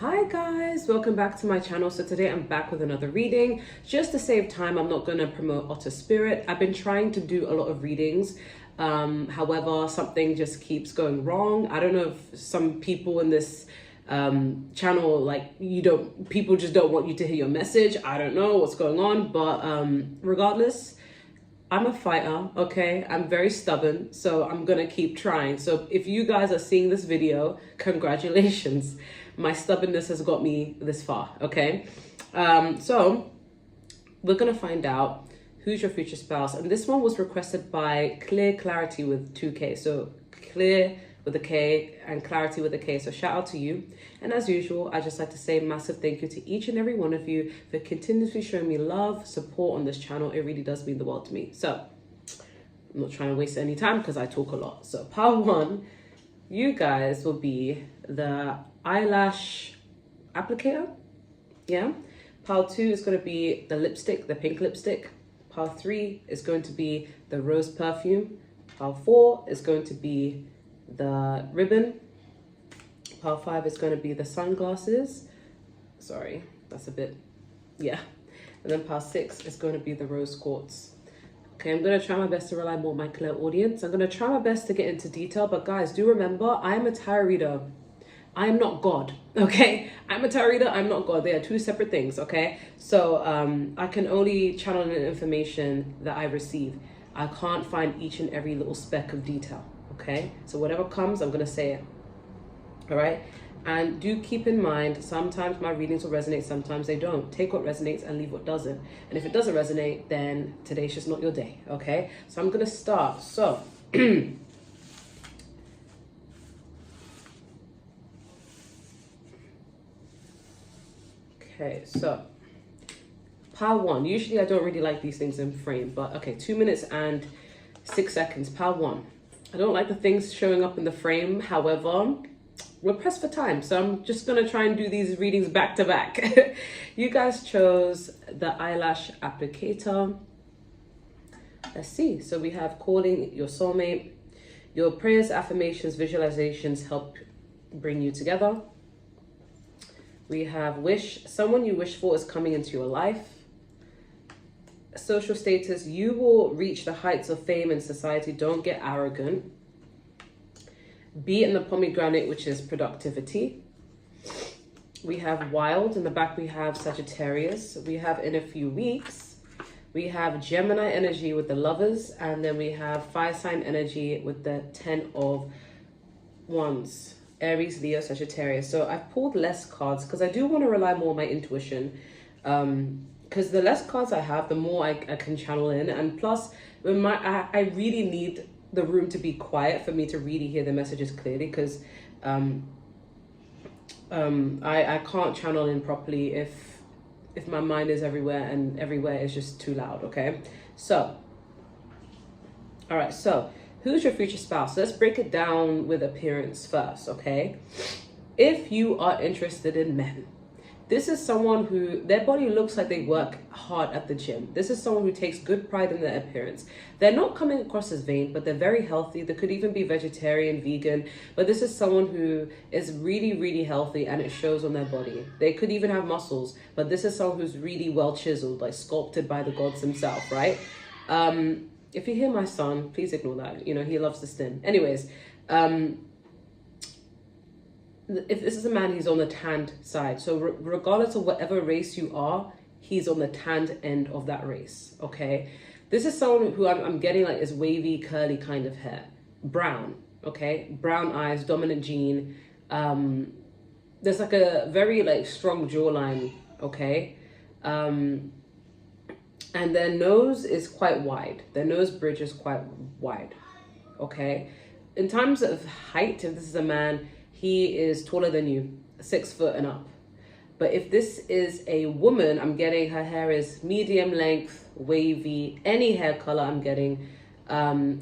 Hi guys, welcome back to my channel. So today I'm back with another reading. Just to save time, I'm not going to promote Otter Spirit. I've been trying to do a lot of readings. However, something just keeps going wrong. I don't know if some people in this channel, like people just don't want you to hear your message. I don't know what's going on, but regardless, I'm a fighter, okay? I'm very stubborn, so I'm gonna keep trying. So if you guys are seeing this video, congratulations. My stubbornness has got me this far, okay? So we're gonna find out who's your future spouse. And this one was requested by Clear Clarity with 2K. So Clear with a K and Clarity with a K. So shout out to you. And as usual, I just like to say a massive thank you to each and every one of you for continuously showing me love, support on this channel. It really does mean the world to me. So I'm not trying to waste any time because I talk a lot. So part one, you guys will be the eyelash applicator. Yeah. Part two is going to be the lipstick, the pink lipstick. Part three is going to be the rose perfume. Part four is going to be the ribbon. Part five is going to be the sunglasses. Sorry, that's a bit, yeah. And then part six is going to be the rose quartz. Okay, I'm going to try my best to rely more on my clear audience. I'm going to try my best to get into detail, but guys, do remember, I am a tarot reader. I am not God, okay? I'm a tarot reader, I'm not God. They are two separate things, okay? So I can only channel in information that I receive. I can't find each and every little speck of detail, okay? So whatever comes, I'm going to say it, all right? And do keep in mind, sometimes my readings will resonate, sometimes they don't. Take what resonates and leave what doesn't. And if it doesn't resonate, then today's just not your day, okay? So I'm going to start. So okay, so part one. Usually I don't really like these things in frame, but okay, 2 minutes and 6 seconds. Part one. I don't like the things showing up in the frame. However, we're pressed for time, so I'm just gonna try and do these readings back to back. You guys chose the eyelash applicator. Let's see. So we have calling your soulmate. Your prayers, affirmations, visualizations help bring you together. We have wish. Someone you wish for is coming into your life. Social status. You will reach the heights of fame in society. Don't get arrogant. Be in the pomegranate, which is productivity. We have wild. In the back, we have Sagittarius. We have in a few weeks. We have Gemini energy with the lovers. And then we have fire sign energy with the 10 of wands. Aries, Leo, Sagittarius. So I've pulled less cards because I do want to rely more on my intuition. Because the less cards I have, the more I can channel in. And plus, I really need the room to be quiet for me to really hear the messages clearly, because I can't channel in properly if my mind is everywhere and everywhere is just too loud, okay? So, all right, so who's your future spouse? Let's break it down with appearance first, okay? If you are interested in men, this is someone who, their body looks like they work hard at the gym. This is someone who takes good pride in their appearance. They're not coming across as vain, but they're very healthy. They could even be vegetarian, vegan, but this is someone who is really, really healthy and it shows on their body. They could even have muscles, but this is someone who's really well chiseled, like sculpted by the gods themselves, right? If you hear my son, please ignore that. You know, he loves to stin. Anyways, if this is a man, he's on the tanned side. So regardless of whatever race you are, he's on the tanned end of that race, okay? This is someone who I'm getting like is wavy, curly kind of hair. Brown, okay? Brown eyes, dominant gene. There's like a very like strong jawline, okay? And their nose is quite wide. Their nose bridge is quite wide, okay? In terms of height, if this is a man, he is taller than you, 6 foot and up. But if this is a woman, I'm getting her hair is medium length, wavy, any hair color I'm getting.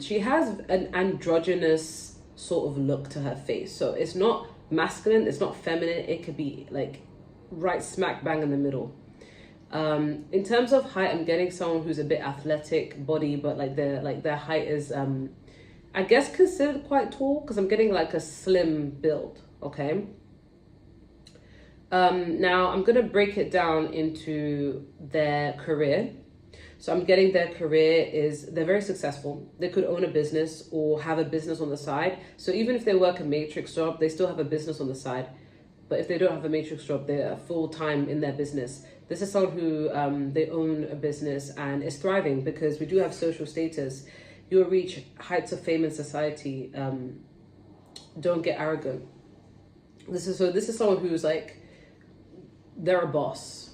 She has an androgynous sort of look to her face. So it's not masculine, it's not feminine. It could be like right smack bang in the middle. In terms of height, I'm getting someone who's a bit athletic body, but like their height is I guess considered quite tall, because I'm getting like a slim build, okay? Now I'm gonna break it down into their career. So I'm getting their career is they're very successful. They could own a business or have a business on the side. So even if they work a matrix job, they still have a business on the side. But if they don't have a matrix job, they're full time in their business. This is someone who they own a business and is thriving because we do have social status. You'll reach heights of fame in society. Don't get arrogant. This is someone who's like, they're a boss.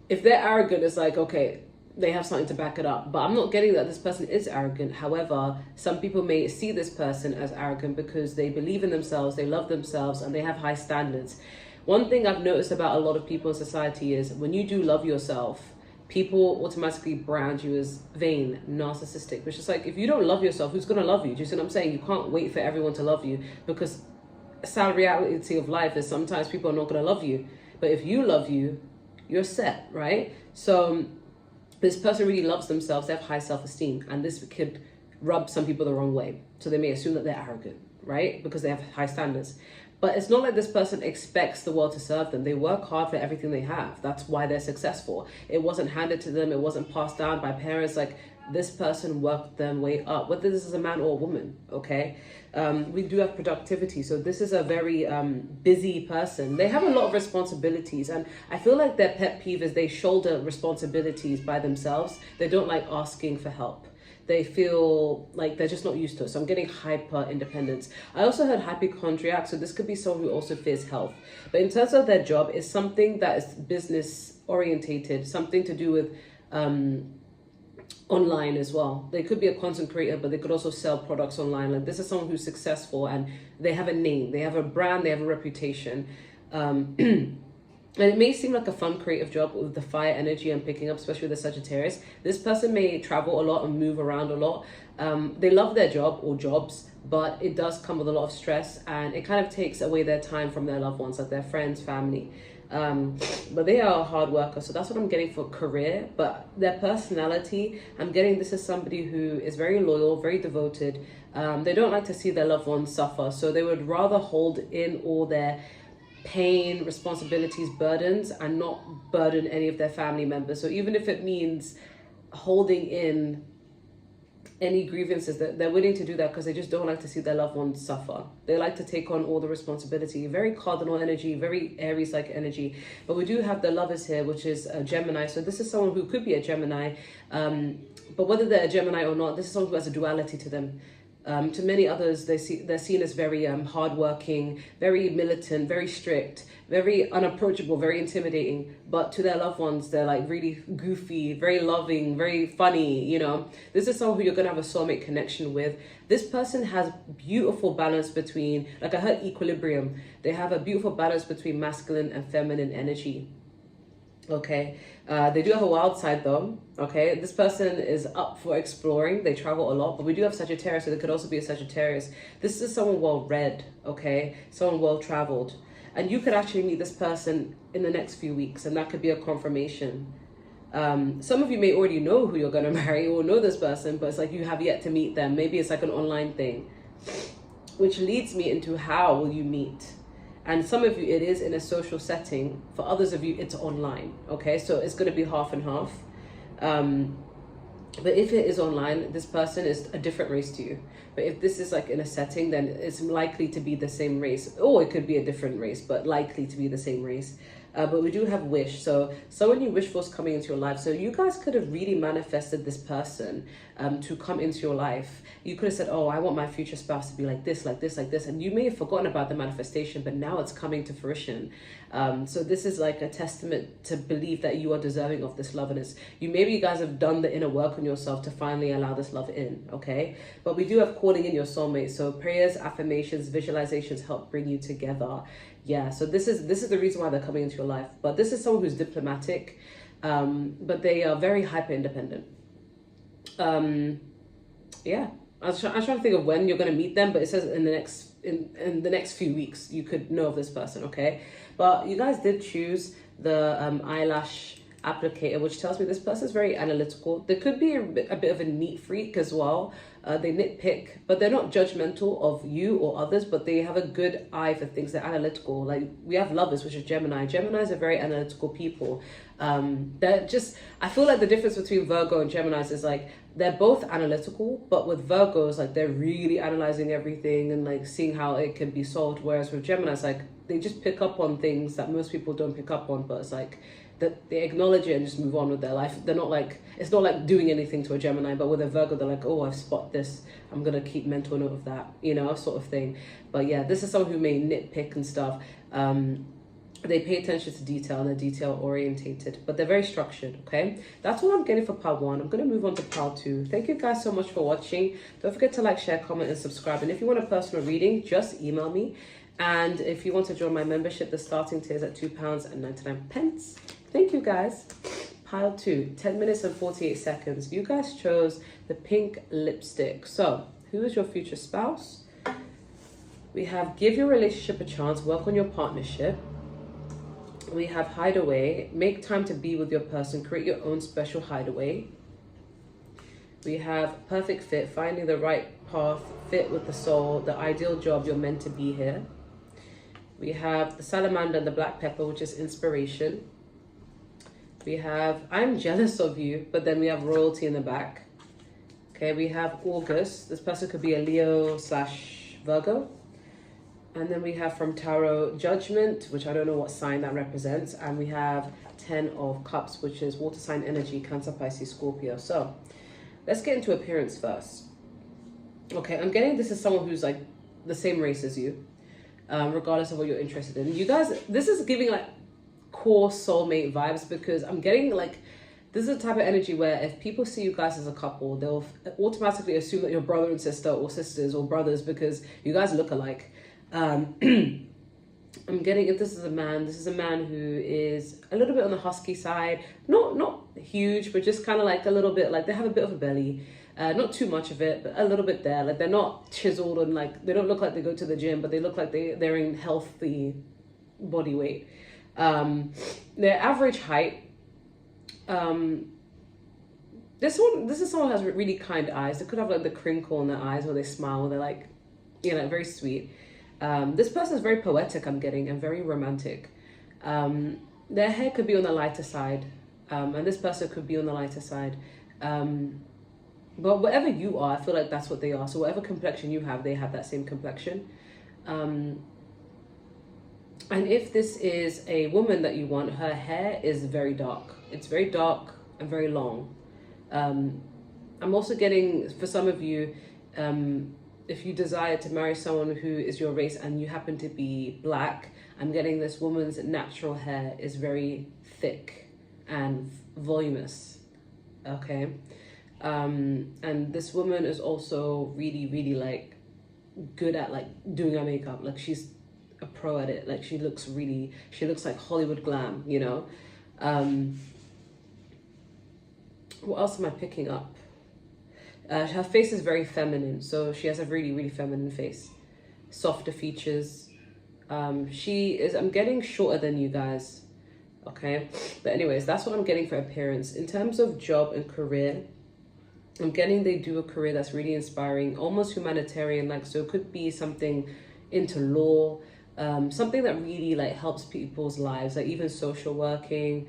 If they're arrogant, it's like, okay, they have something to back it up. But I'm not getting that this person is arrogant. However, some people may see this person as arrogant because they believe in themselves, they love themselves, and they have high standards. One thing I've noticed about a lot of people in society is when you do love yourself, people automatically brand you as vain, narcissistic, which is like, if you don't love yourself, who's going to love you? Do you see what I'm saying? You can't wait for everyone to love you, because sad reality of life is sometimes people are not going to love you. But if you love you, you're set, right? So this person really loves themselves, they have high self-esteem, and this could rub some people the wrong way. So they may assume that they're arrogant, right? Because they have high standards. But it's not like this person expects the world to serve them. They work hard for everything they have. That's why they're successful. It wasn't handed to them. It wasn't passed down by parents. Like, this person worked their way up, whether this is a man or a woman, okay? We do have productivity. So this is a very busy person. They have a lot of responsibilities. And I feel like their pet peeve is they shoulder responsibilities by themselves. They don't like asking for help. They feel like they're just not used to it. So I'm getting hyper independence. I also heard hypochondriac. So this could be someone who also fears health. But in terms of their job, it's something that is business orientated, something to do with online as well. They could be a content creator, but they could also sell products online. Like, this is someone who's successful and they have a name, they have a brand, they have a reputation. And it may seem like a fun creative job with the fire energy I'm picking up, especially with the Sagittarius. This person may travel a lot and move around a lot. They love their job or jobs, but it does come with a lot of stress, and it kind of takes away their time from their loved ones, like their friends, family. But they are a hard worker, so that's what I'm getting for career. But their personality, I'm getting this is somebody who is very loyal, very devoted. They don't like to see their loved ones suffer, so they would rather hold in all their pain, responsibilities, burdens, and not burden any of their family members. So even if it means holding in any grievances, that they're willing to do that because they just don't like to see their loved ones suffer. They like to take on all the responsibility. Very cardinal energy, very Aries like energy. But we do have the lovers here, which is a Gemini. So this is someone who could be a Gemini, but whether they're a Gemini or not, this is someone who has a duality to them. To many others, they're seen as very hardworking, very militant, very strict, very unapproachable, very intimidating. But to their loved ones, they're like really goofy, very loving, very funny, you know. This is someone who you're going to have a soulmate connection with. This person has beautiful balance between, like I heard equilibrium. They have a beautiful balance between masculine and feminine energy. Okay, they do have a wild side though. Okay, this person is up for exploring. They travel a lot, but we do have Sagittarius, so they could also be a Sagittarius. This is someone well-read, okay, someone well-traveled, and you could actually meet this person in the next few weeks, and that could be a confirmation. Some of you may already know who you're going to marry or know this person, but it's like you have yet to meet them. Maybe it's like an online thing, which leads me into how will you meet. And some of you, it is in a social setting. For others of you, it's online. Okay, so it's going to be half and half. But if it is online, this person is a different race to you. But if this is like in a setting, then it's likely to be the same race. Or it could be a different race, but likely to be the same race. But we do have wish. So someone you wish for is coming into your life. So you guys could have really manifested this person to come into your life. You could have said, oh, I want my future spouse to be like this, like this, like this. And you may have forgotten about the manifestation, but now it's coming to fruition. So this is like a testament to believe that you are deserving of this love. And maybe you guys have done the inner work on yourself to finally allow this love in, okay? But we do have calling in your soulmate. So prayers, affirmations, visualizations help bring you together. Yeah, so this is the reason why they're coming into your life. But this is someone who's diplomatic, but they are very hyper independent. Yeah, I was trying to think of when you're going to meet them, but it says in the next few weeks you could know of this person, okay? But you guys did choose the eyelash applicator, which tells me this person is very analytical. They could be a bit of a neat freak as well. They nitpick, but they're not judgmental of you or others, but they have a good eye for things. They're analytical. Like we have lovers, which is Gemini. Geminis are very analytical people. They're just, I feel like the difference between Virgo and Geminis is like, they're both analytical, but with Virgos, like they're really analyzing everything and like seeing how it can be solved. Whereas with Geminis, like they just pick up on things that most people don't pick up on, but it's like that they acknowledge it and just move on with their life. They're not like, it's not like doing anything to a Gemini, but with a Virgo, they're like, oh, I've spot this, I'm gonna keep mental note of that, you know, sort of thing. But yeah, this is someone who may nitpick and stuff. They pay attention to detail and they're detail orientated, but they're very structured. Okay, that's all I'm getting for pile 1. I'm going to move on to pile 2. Thank you guys so much for watching. Don't forget to like, share, comment, and subscribe. And if you want a personal reading, just email me. And if you want to join my membership, the starting tier is at £2.99. Thank you guys. Pile 2, 10 minutes and 48 seconds. You guys chose the pink lipstick. So who is your future spouse? We have give your relationship a chance, work on your partnership. We have hideaway, make time to be with your person, create your own special hideaway. We have perfect fit, finding the right path, fit with the soul, the ideal job, you're meant to be here. We have the salamander and the black pepper, which is inspiration. We have I'm jealous of you, but then we have royalty in the back. Okay, we have August. This person could be a Leo / Virgo. And then we have from Tarot Judgment, which I don't know what sign that represents. And we have 10 of Cups, which is water sign energy, Cancer, Pisces, Scorpio. So let's get into appearance first. Okay, I'm getting this is someone who's like the same race as you, regardless of what you're interested in. You guys, this is giving like core soulmate vibes, because I'm getting like, this is a type of energy where if people see you guys as a couple, they'll automatically assume that you're brother and sister or sisters or brothers because you guys look alike. I'm getting, if this is a man who is a little bit on the husky side, not huge, but just kind of like a little bit, like they have a bit of a belly, not too much of it, but a little bit there. Like they're not chiseled and like they don't look like they go to the gym, but they look like they're in healthy body weight. Their average height. This is someone who has really kind eyes. They could have like the crinkle in their eyes where they smile. They're like, you know, very sweet. This person is very poetic, I'm getting, and very romantic. Their hair could be on the lighter side, and this person could be on the lighter side. But whatever you are, I feel like that's what they are. So whatever complexion you have, they have that same complexion. And if this is a woman that you want, her hair is very dark. It's very dark and very long. I'm also getting, for some of you, if you desire to marry someone who is your race and you happen to be black, I'm getting this woman's natural hair is very thick and voluminous, okay? And this woman is also really, really like good at like doing her makeup. Like she's a pro at it. Like she looks like Hollywood glam, you know? What else am I picking up? Her face is very feminine, so she has a really, really feminine face. Softer features. She is, I'm getting shorter than you guys, okay? But anyways, that's what I'm getting for appearance. In terms of job and career, I'm getting they do a career that's really inspiring, almost humanitarian, like, so it could be something into law, something that really like helps people's lives, like even social working,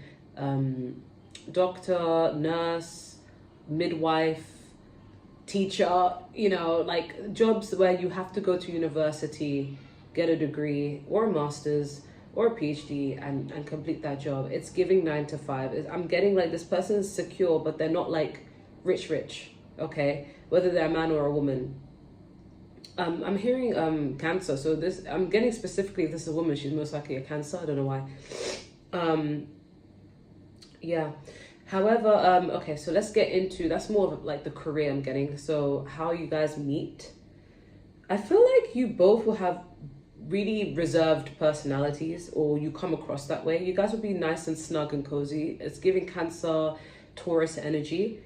doctor, nurse, midwife, teacher, you know, like jobs where you have to go to university, get a degree or a master's or a PhD and complete that job. It's giving 9 to 5. I'm getting like this person is secure, but they're not like rich, okay? Whether they're a man or a woman. I'm hearing Cancer, so this, I'm getting specifically if this is a woman, she's most likely a Cancer. I don't know why. Yeah. However, okay, so let's get into, that's more of like the career I'm getting. So how you guys meet. I feel like you both will have really reserved personalities, or you come across that way. You guys will be nice and snug and cozy. It's giving Cancer, Taurus energy.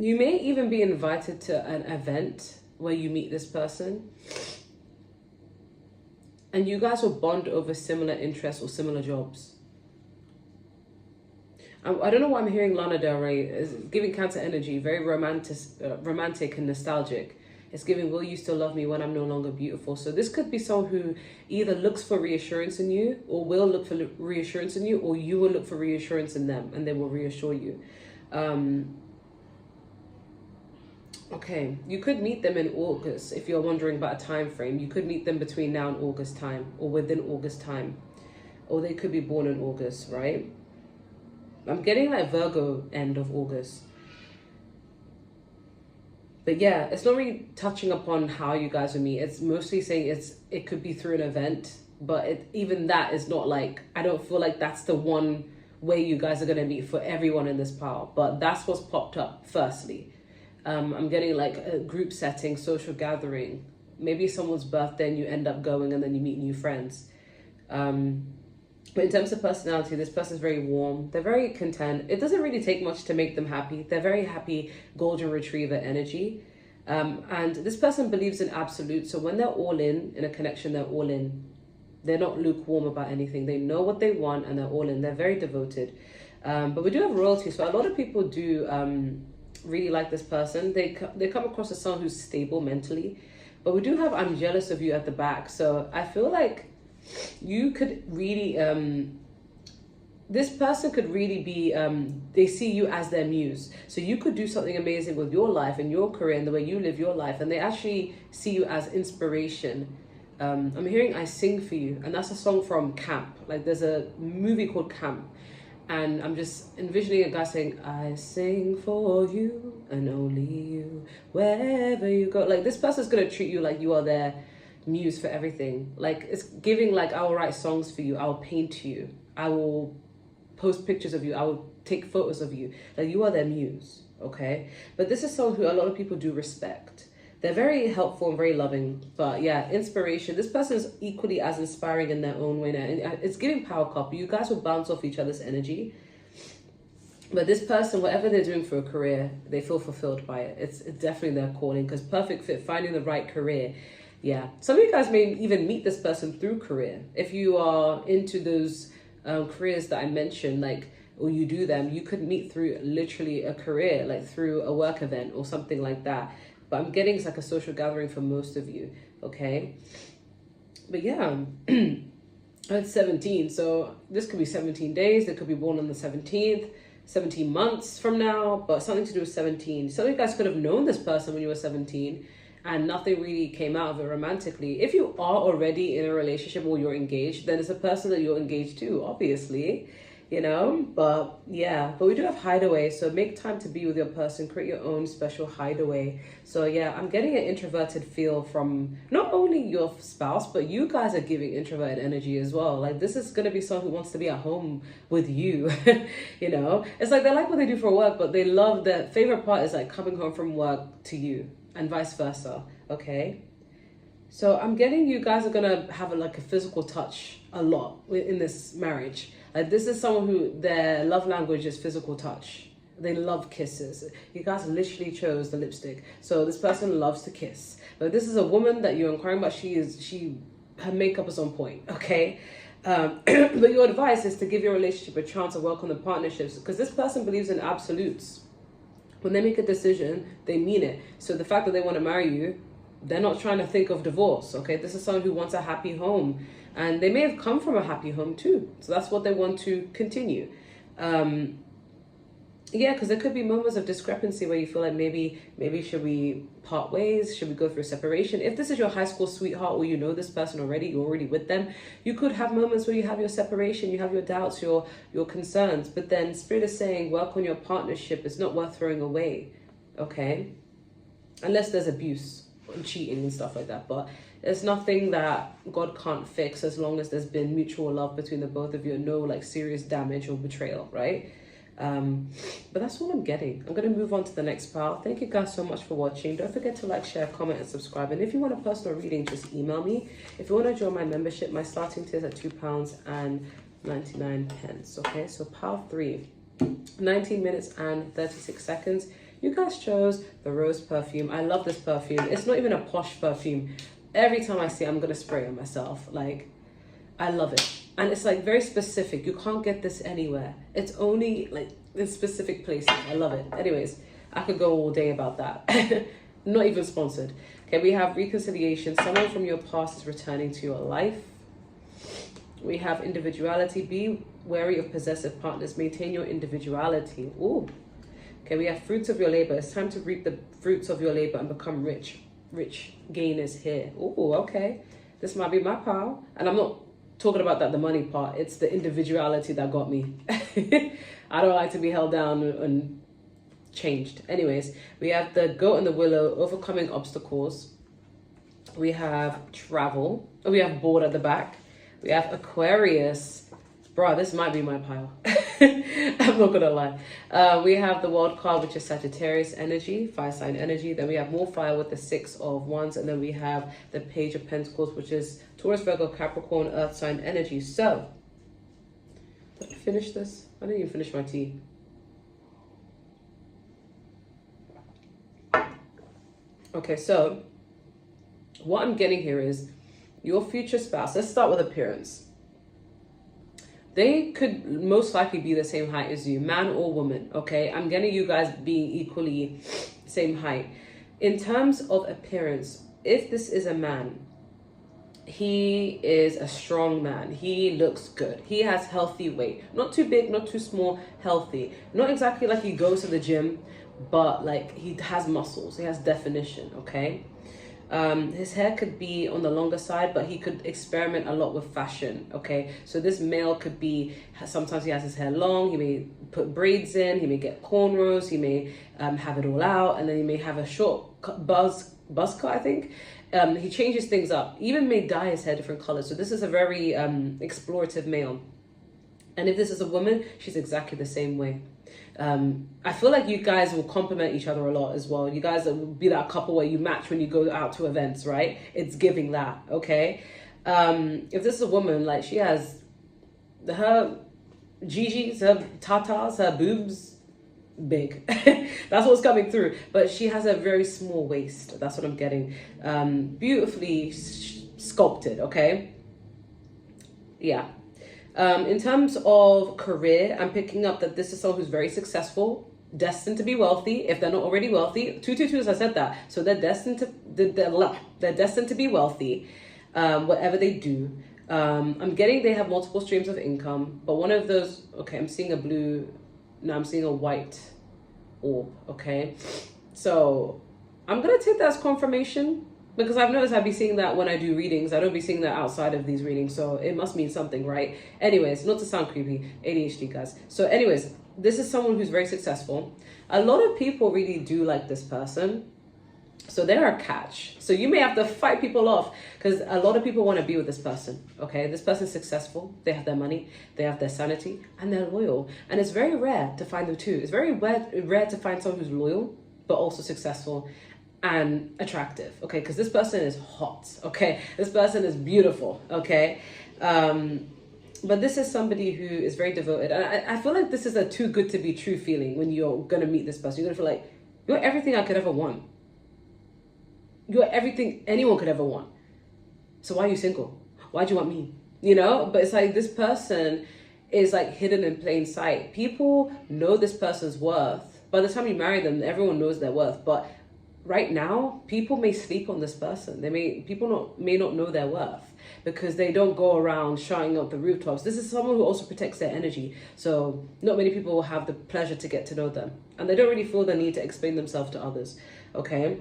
You may even be invited to an event where you meet this person. And you guys will bond over similar interests or similar jobs. I don't know why I'm hearing Lana Del Rey is giving Cancer energy, very romantic and nostalgic. It's giving, will you still love me when I'm no longer beautiful? So this could be someone who either looks for reassurance in you, or will look for reassurance in you, or you will look for reassurance in them and they will reassure you. Okay, you could meet them in August. If you're wondering about a time frame, you could meet them between now and August time, or within August time, or they could be born in August, right? I'm getting like Virgo end of August. But yeah, it's not really touching upon how you guys will meet. It's mostly saying it could be through an event, but even that is not like, I don't feel like that's the one way you guys are going to meet for everyone in this pile. But that's what's popped up firstly. I'm getting like a group setting, social gathering. Maybe someone's birthday and you end up going and then you meet new friends. But in terms of personality, this person's very warm. They're very content. It doesn't really take much to make them happy. They're very happy, golden retriever energy. And this person believes in absolute. So when they're all in a connection, they're all in. They're not lukewarm about anything. They know what they want and they're all in. They're very devoted. But we do have royalty. So a lot of people do really like this person. They come across as someone who's stable mentally. But we do have I'm jealous of you at the back. So I feel like you could really this person could really be they see you as their muse. So you could do something amazing with your life and your career and the way you live your life, and they actually see you as inspiration. I'm hearing I Sing For You, and that's a song from Camp. Like there's a movie called Camp, and I'm just envisioning a guy saying, I sing for you and only you wherever you go. Like this person's gonna treat you like you are their muse for everything. Like it's giving like, I will write songs for you, I will paint you, I will post pictures of you, I will take photos of you. Like you are their muse, okay? But this is someone who a lot of people do respect. They're very helpful and very loving. But yeah, inspiration. This person is equally as inspiring in their own way. And it's giving power couple. You guys will bounce off each other's energy. But this person, whatever they're doing for a career, they feel fulfilled by it. It's definitely their calling, because perfect fit, finding the right career. Yeah, some of you guys may even meet this person through career. If you are into those careers that I mentioned, like, or you do them, you could meet through literally a career, like through a work event or something like that. But I'm getting it's like a social gathering for most of you, okay? But yeah, it's 17, so this could be 17 days. They could be born on the 17th, 17 months from now, but something to do with 17. Some of you guys could have known this person when you were 17, and nothing really came out of it romantically. If you are already in a relationship or you're engaged, then it's a person that you're engaged to, obviously, you know. But yeah, but we do have hideaway, so make time to be with your person, create your own special hideaway. So yeah, I'm getting an introverted feel from not only your spouse, but you guys are giving introverted energy as well. Like this is going to be someone who wants to be at home with you. You know, it's like they like what they do for work, but they love, their favorite part is like coming home from work to you, and vice versa, okay? So I'm getting you guys are gonna have like a physical touch a lot in this marriage. Like this is someone who their love language is physical touch. They love kisses. You guys literally chose the lipstick. So this person loves to kiss. But this is a woman that you're inquiring about. Her makeup is on point, okay? But your advice is to give your relationship a chance to work on the partnerships, because this person believes in absolutes. When they make a decision, they mean it. So the fact that they want to marry you, they're not trying to think of divorce, okay? This is someone who wants a happy home. And they may have come from a happy home too. So that's what they want to continue. Yeah, because there could be moments of discrepancy where you feel like maybe should we part ways? Should we go through a separation? If this is your high school sweetheart, or you know this person already, you're already with them, you could have moments where you have your separation, you have your doubts, your concerns. But then Spirit is saying work on your partnership. It's not worth throwing away, okay? Unless there's abuse and cheating and stuff like that. But there's nothing that God can't fix as long as there's been mutual love between the both of you and no like serious damage or betrayal, right? But that's what I'm getting. I'm going to move on to the next pile. Thank you guys so much for watching. Don't forget to like, share, comment, and subscribe. And if you want a personal reading, just email me. If you want to join my membership, my starting tier is at £2.99. Okay, so pile 3, 19 minutes and 36 seconds. You guys chose the Rose perfume. I love this perfume. It's not even a posh perfume, Every time I see it, I'm going to spray on myself. Like, I love it. And it's like very specific. You can't get this anywhere. It's only like in specific places. I love it. Anyways, I could go all day about that. Not even sponsored. Okay, we have reconciliation. Someone from your past is returning to your life. We have individuality. Be wary of possessive partners. Maintain your individuality. Ooh. Okay, we have fruits of your labor. It's time to reap the fruits of your labor and become rich. Rich gain is here. Ooh, okay. This might be my pile. And I'm not talking about that, the money part. It's the individuality that got me. I don't like to be held down and changed. Anyways, we have the goat and the willow, overcoming obstacles. We have travel. Oh, we have board at the back. We have Aquarius. Bro, this might be my pile. I'm not gonna lie. We have the world card, which is Sagittarius energy, fire sign energy. Then we have more fire with the 6 of wands. And then we have the page of pentacles, which is Taurus, Virgo, Capricorn, earth sign energy. So, did I finish this? I didn't even finish my tea. Okay, so what I'm getting here is your future spouse. Let's start with appearance. They could most likely be the same height as you, man or woman, okay? I'm getting you guys being equally same height. In terms of appearance, if this is a man, he is a strong man. He looks good. He has healthy weight. Not too big, not too small, healthy. Not exactly like he goes to the gym, but like he has muscles. He has definition, okay? His hair could be on the longer side, but he could experiment a lot with fashion, okay? So this male could be, sometimes he has his hair long, he may put braids in, he may get cornrows, he may have it all out, and then he may have a short buzz cut, I think. He changes things up, even may dye his hair different colors. So this is a very explorative male. And if this is a woman, she's exactly the same way. I feel like you guys will complement each other a lot as well. You guys will be that couple where you match when you go out to events, right? It's giving that, okay? If this is a woman, like she has her Gigi's, her tatas, her boobs, big. That's what's coming through. But she has a very small waist. That's what I'm getting. Beautifully sculpted, okay? Yeah. In terms of career, I'm picking up that this is someone who's very successful, destined to be wealthy. If they're not already wealthy, 222s, I said that. So they're destined to they're destined to be wealthy, whatever they do. I'm getting they have multiple streams of income, but one of those, okay, I'm seeing a blue, now I'm seeing a white orb, okay? So I'm gonna take that as confirmation. Because I've noticed I'd be seeing that when I do readings. I don't be seeing that outside of these readings. So it must mean something, right? Anyways, not to sound creepy. ADHD, guys. So anyways, this is someone who's very successful. A lot of people really do like this person. So they're a catch. So you may have to fight people off. Because a lot of people want to be with this person. Okay? This person's successful. They have their money. They have their sanity. And they're loyal. And it's very rare to find the two. It's very rare to find someone who's loyal, but also successful and attractive, okay? Because this person is hot, okay? This person is beautiful, okay? But this is somebody who is very devoted. And I feel like this is a too good to be true feeling when you're going to meet this person. You're going to feel like, you're everything I could ever want. You're everything anyone could ever want. So why are you single? Why do you want me? You know? But it's like this person is like hidden in plain sight. People know this person's worth. By the time you marry them, everyone knows their worth. But right now, people may sleep on this person. People may not know their worth because they don't go around shouting up the rooftops. This is someone who also protects their energy. So not many people will have the pleasure to get to know them. And they don't really feel the need to explain themselves to others, okay?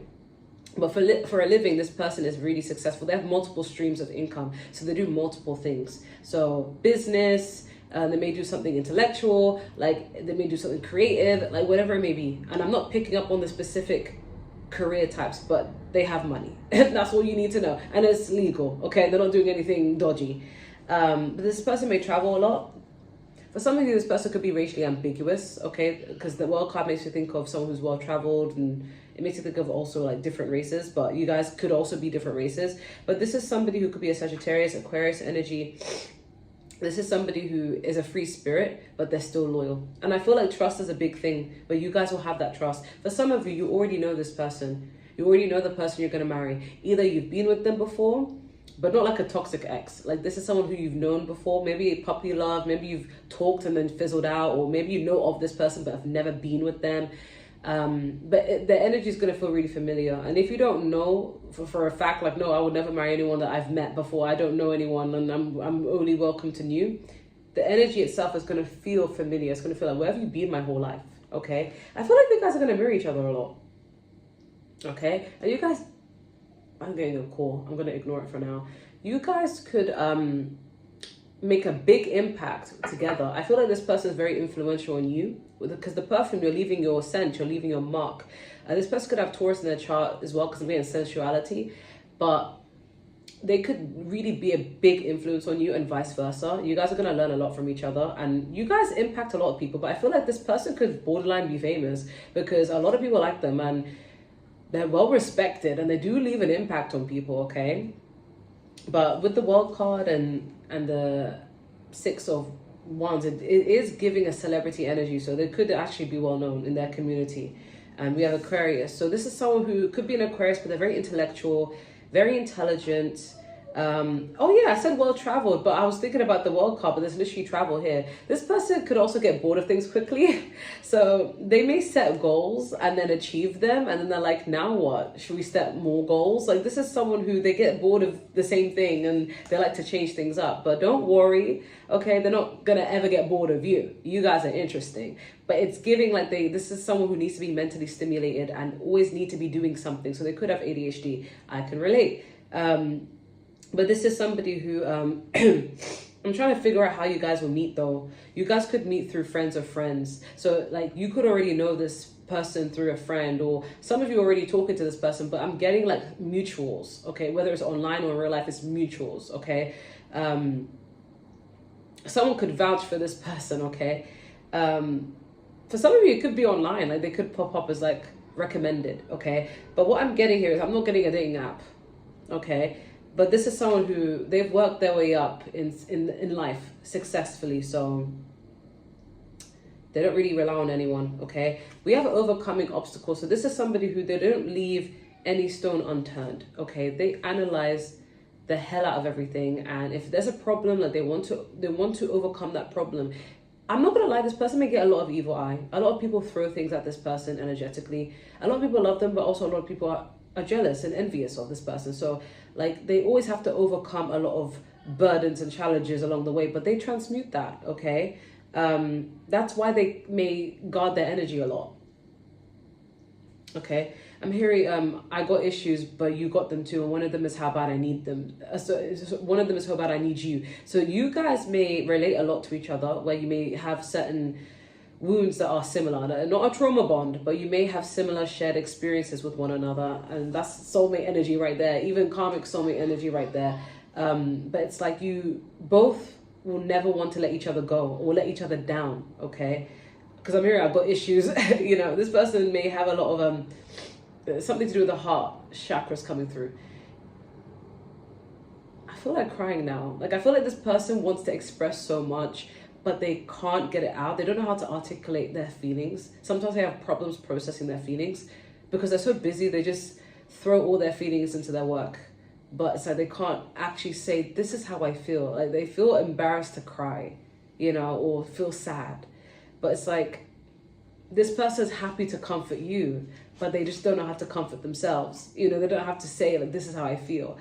But for a living, this person is really successful. They have multiple streams of income. So they do multiple things. So business, they may do something intellectual, like they may do something creative, like whatever it may be. And I'm not picking up on the specific career types, but they have money. That's all you need to know. And it's legal, okay? They're not doing anything dodgy. But this person may travel a lot. For some of you, this person could be racially ambiguous, okay? Because the world card makes you think of someone who's well-traveled, and it makes you think of also like different races, but you guys could also be different races. But this is somebody who could be a Sagittarius, Aquarius energy. This is somebody who is a free spirit, but they're still loyal. And I feel like trust is a big thing, but you guys will have that trust. For some of you, you already know this person. You already know the person you're going to marry. Either you've been with them before, but not like a toxic ex. Like, this is someone who you've known before, maybe a puppy love, maybe you've talked and then fizzled out, or maybe you know of this person but have never been with them. The energy is going to feel really familiar. And if you don't know for a fact, like, no, I would never marry anyone that I've met before, I don't know anyone, and I'm only welcome to new, the energy itself is going to feel familiar. It's going to feel like, where have you been my whole life? Okay, I feel like you guys are going to mirror each other a lot. Okay, and you guys, I'm getting a call, I'm going to ignore it for now. You guys could make a big impact together. I feel like this person is very influential on you, because the perfume, you're leaving your scent, you're leaving your mark. This person could have Taurus in their chart as well, because I'm getting sensuality, but they could really be a big influence on you, and vice versa. You guys are going to learn a lot from each other, and you guys impact a lot of people. But I feel like this person could borderline be famous, because a lot of people like them and they're well respected, and they do leave an impact on people. Okay, but with the World card and the Six of Wands, it is giving a celebrity energy, so they could actually be well known in their community. And we have Aquarius, so this is someone who could be an Aquarius, but they're very intellectual, very intelligent. Oh yeah, I said well traveled, but I was thinking about the World card, but there's literally travel here. This person could also get bored of things quickly. So they may set goals and then achieve them, and then they're like, now what? Should we set more goals? Like, this is someone who, they get bored of the same thing and they like to change things up. But don't worry, okay, they're not gonna ever get bored of you. You guys are interesting. But it's giving like this is someone who needs to be mentally stimulated and always need to be doing something. So they could have ADHD. I can relate. But this is somebody who, I'm trying to figure out how you guys will meet though. You guys could meet through friends of friends. So like, you could already know this person through a friend, or some of you are already talking to this person, but I'm getting like mutuals, okay? Whether it's online or in real life, it's mutuals, okay? Someone could vouch for this person, okay? For some of you, it could be online. Like, they could pop up as like recommended, okay? But what I'm getting here is, I'm not getting a dating app, okay? But this is someone who, they've worked their way up in life successfully, so they don't really rely on anyone, okay? We have overcoming obstacles. So this is somebody who, they don't leave any stone unturned, okay? They analyze the hell out of everything, and if there's a problem, like, they want to overcome that problem. I'm not gonna lie, this person may get a lot of evil eye. A lot of people throw things at this person energetically. A lot of people love them, but also a lot of people are jealous and envious of this person. So like, they always have to overcome a lot of burdens and challenges along the way, but they transmute that, okay? That's why they may guard their energy a lot, okay? I'm hearing, I got issues, but you got them too, and one of them is how bad I need them. So one of them is how bad I need you. So you guys may relate a lot to each other, where you may have certain wounds that are similar, not a trauma bond, but you may have similar shared experiences with one another, and that's soulmate energy right there, even karmic soulmate energy right there. But it's like, you both will never want to let each other go or let each other down, okay? Because I'm hearing I've got issues. You know, this person may have a lot of something to do with the heart chakras coming through. I feel like crying now. Like, I feel like this person wants to express so much, but they can't get it out. They don't know how to articulate their feelings. Sometimes they have problems processing their feelings because they're so busy. They just throw all their feelings into their work, but it's like they can't actually say, this is how I feel. Like, they feel embarrassed to cry, you know, or feel sad. But it's like, this person's happy to comfort you, but they just don't know how to comfort themselves. You know, they don't have to say, like, this is how I feel.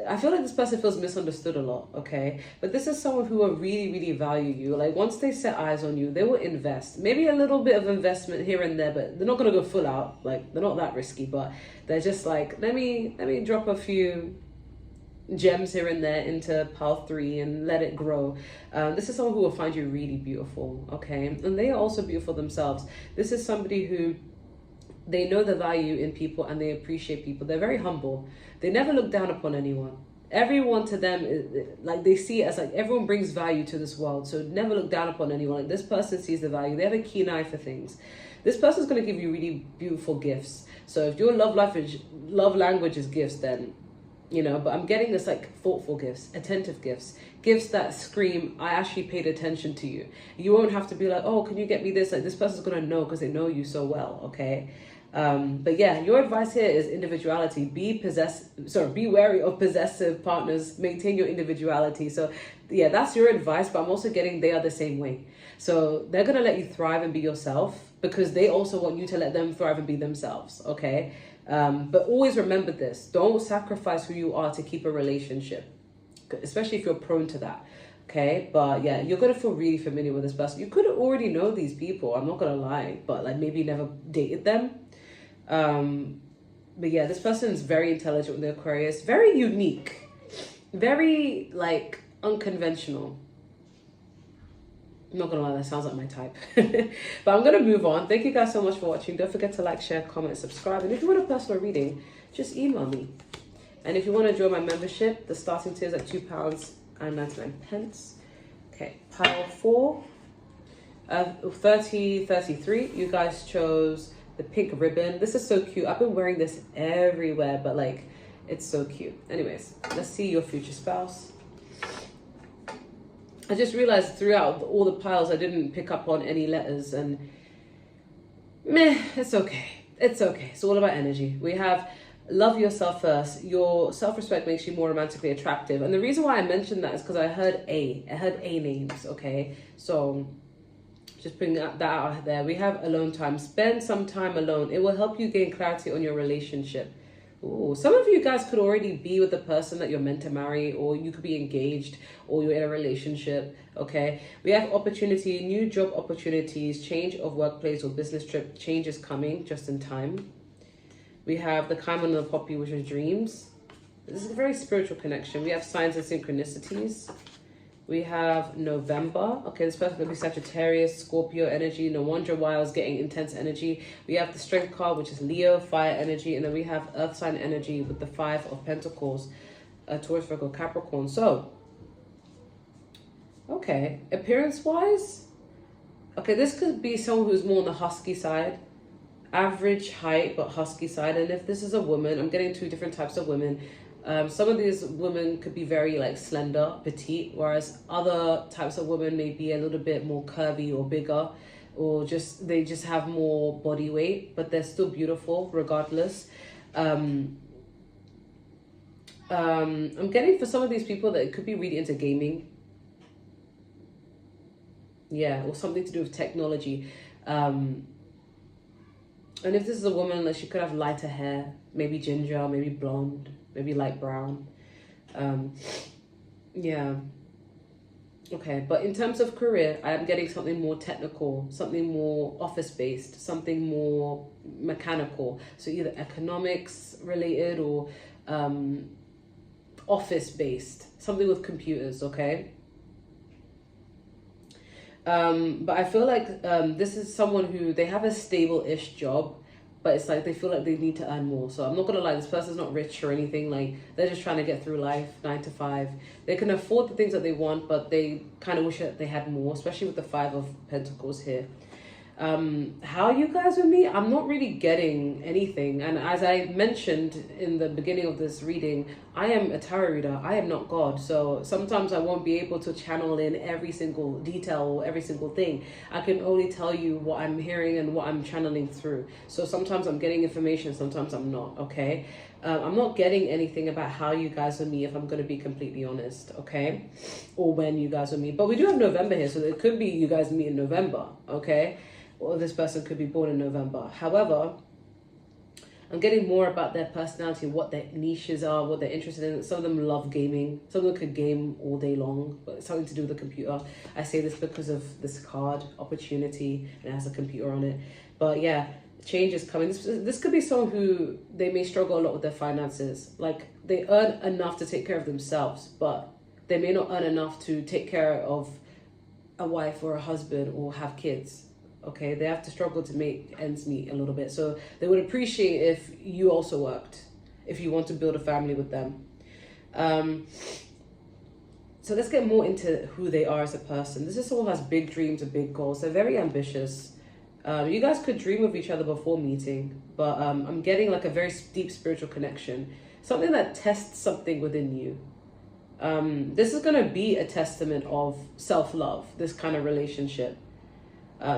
I feel like this person feels misunderstood a lot, okay? But this is someone who will really, really value you. Like, once they set eyes on you, they will invest. Maybe a little bit of investment here and there, but they're not going to go full out. Like, they're not that risky, but they're just like, let me drop a few gems here and there into pile 3 and let it grow. This is someone who will find you really beautiful, okay? And they are also beautiful themselves. This is somebody who, they know the value in people and they appreciate people. They're very humble. They never look down upon anyone. Everyone to them is like, they see it as like, everyone brings value to this world. So never look down upon anyone. Like, this person sees the value. They have a keen eye for things. This person's going to give you really beautiful gifts. So if your love language is gifts, then, you know, but I'm getting this like thoughtful gifts, attentive gifts, gifts that scream, I actually paid attention to you. You won't have to be like, oh, can you get me this? Like, this person's going to know because they know you so well, okay? But yeah, your advice here is individuality. Be wary of possessive partners. Maintain your individuality. So yeah, that's your advice. But I'm also getting they are the same way. So they're gonna let you thrive and be yourself because they also want you to let them thrive and be themselves. Okay. But always remember this: don't sacrifice who you are to keep a relationship, especially if you're prone to that. Okay, but yeah, you're gonna feel really familiar with this person. You could already know these people. I'm not gonna lie, but like maybe never dated them. But yeah, this person is very intelligent with the Aquarius, very unique, very like unconventional. I'm not gonna lie, that sounds like my type. But I'm gonna move on. Thank you guys so much for watching. Don't forget to like, share, comment, subscribe. And if you want a personal reading, just email me. And if you want to join my membership, the starting tier is at £2.99. Okay, pile 4, 33. You guys chose the pink ribbon. This is so cute. I've been wearing this everywhere, but like, it's so cute. Anyways, let's see your future spouse. I just realized throughout all the piles, I didn't pick up on any letters, and meh, it's okay. It's okay. It's all about energy. We have love yourself first. Your self-respect makes you more romantically attractive. And the reason why I mentioned that is because I heard A names, okay? So just bring that out there. We have alone time. Spend some time alone. It will help you gain clarity on your relationship. Ooh, some of you guys could already be with the person that you're meant to marry, or you could be engaged, or you're in a relationship, okay? We have opportunity, new job opportunities, change of workplace or business trip, change is coming just in time. We have the Kaiman and the Poppy, which is dreams. This is a very spiritual connection. We have signs and synchronicities. We have November. Okay, this person could be Sagittarius, Scorpio energy. No wonder why I was getting intense energy. We have the Strength card, which is Leo, fire energy. And then we have Earth sign energy with the 5 of Pentacles, Taurus, Virgo, Capricorn. So, okay, appearance-wise, okay, this could be someone who's more on the husky side. Average height, but husky side. And if this is a woman, I'm getting 2 different types of women. Some of these women could be very like slender, petite, whereas other types of women may be a little bit more curvy or bigger, or they just have more body weight, but they're still beautiful regardless. I'm getting for some of these people that it could be really into gaming. Yeah, or something to do with technology. And if this is a woman, like she could have lighter hair, maybe ginger, maybe blonde, maybe light brown. Yeah. Okay, but in terms of career, I am getting something more technical, something more office-based, something more mechanical. So either economics related or office-based, something with computers, okay? But I feel like this is someone who, they have a stable-ish job, but it's like they feel like they need to earn more. So I'm not gonna lie, this person's not rich or anything. Like, they're just trying to get through life, 9 to 5. They can afford the things that they want, but they kind of wish that they had more, especially with the 5 of Pentacles here. How you guys with me? I'm not really getting anything. And as I mentioned in the beginning of this reading, I am a tarot reader. I am not God. So sometimes I won't be able to channel in every single detail or every single thing. I can only tell you what I'm hearing and what I'm channeling through. So sometimes I'm getting information, sometimes I'm not, okay? I'm not getting anything about how you guys are me, if I'm going to be completely honest, okay? Or when you guys are me. But we do have November here, so it could be you guys meet in November, okay? Or this person could be born in November. However, I'm getting more about their personality, what their niches are, what they're interested in. Some of them love gaming. Some of them could game all day long, but it's something to do with the computer. I say this because of this card, opportunity, and it has a computer on it. But yeah, change is coming. This could be someone who, they may struggle a lot with their finances. Like, they earn enough to take care of themselves, but they may not earn enough to take care of a wife or a husband or have kids. Okay, they have to struggle to make ends meet a little bit. So they would appreciate if you also worked, if you want to build a family with them. So let's get more into who they are as a person. This is someone who has big dreams and big goals. They're very ambitious. You guys could dream of each other before meeting, but I'm getting like a very deep spiritual connection. Something that tests something within you. This is going to be a testament of self-love, this kind of relationship.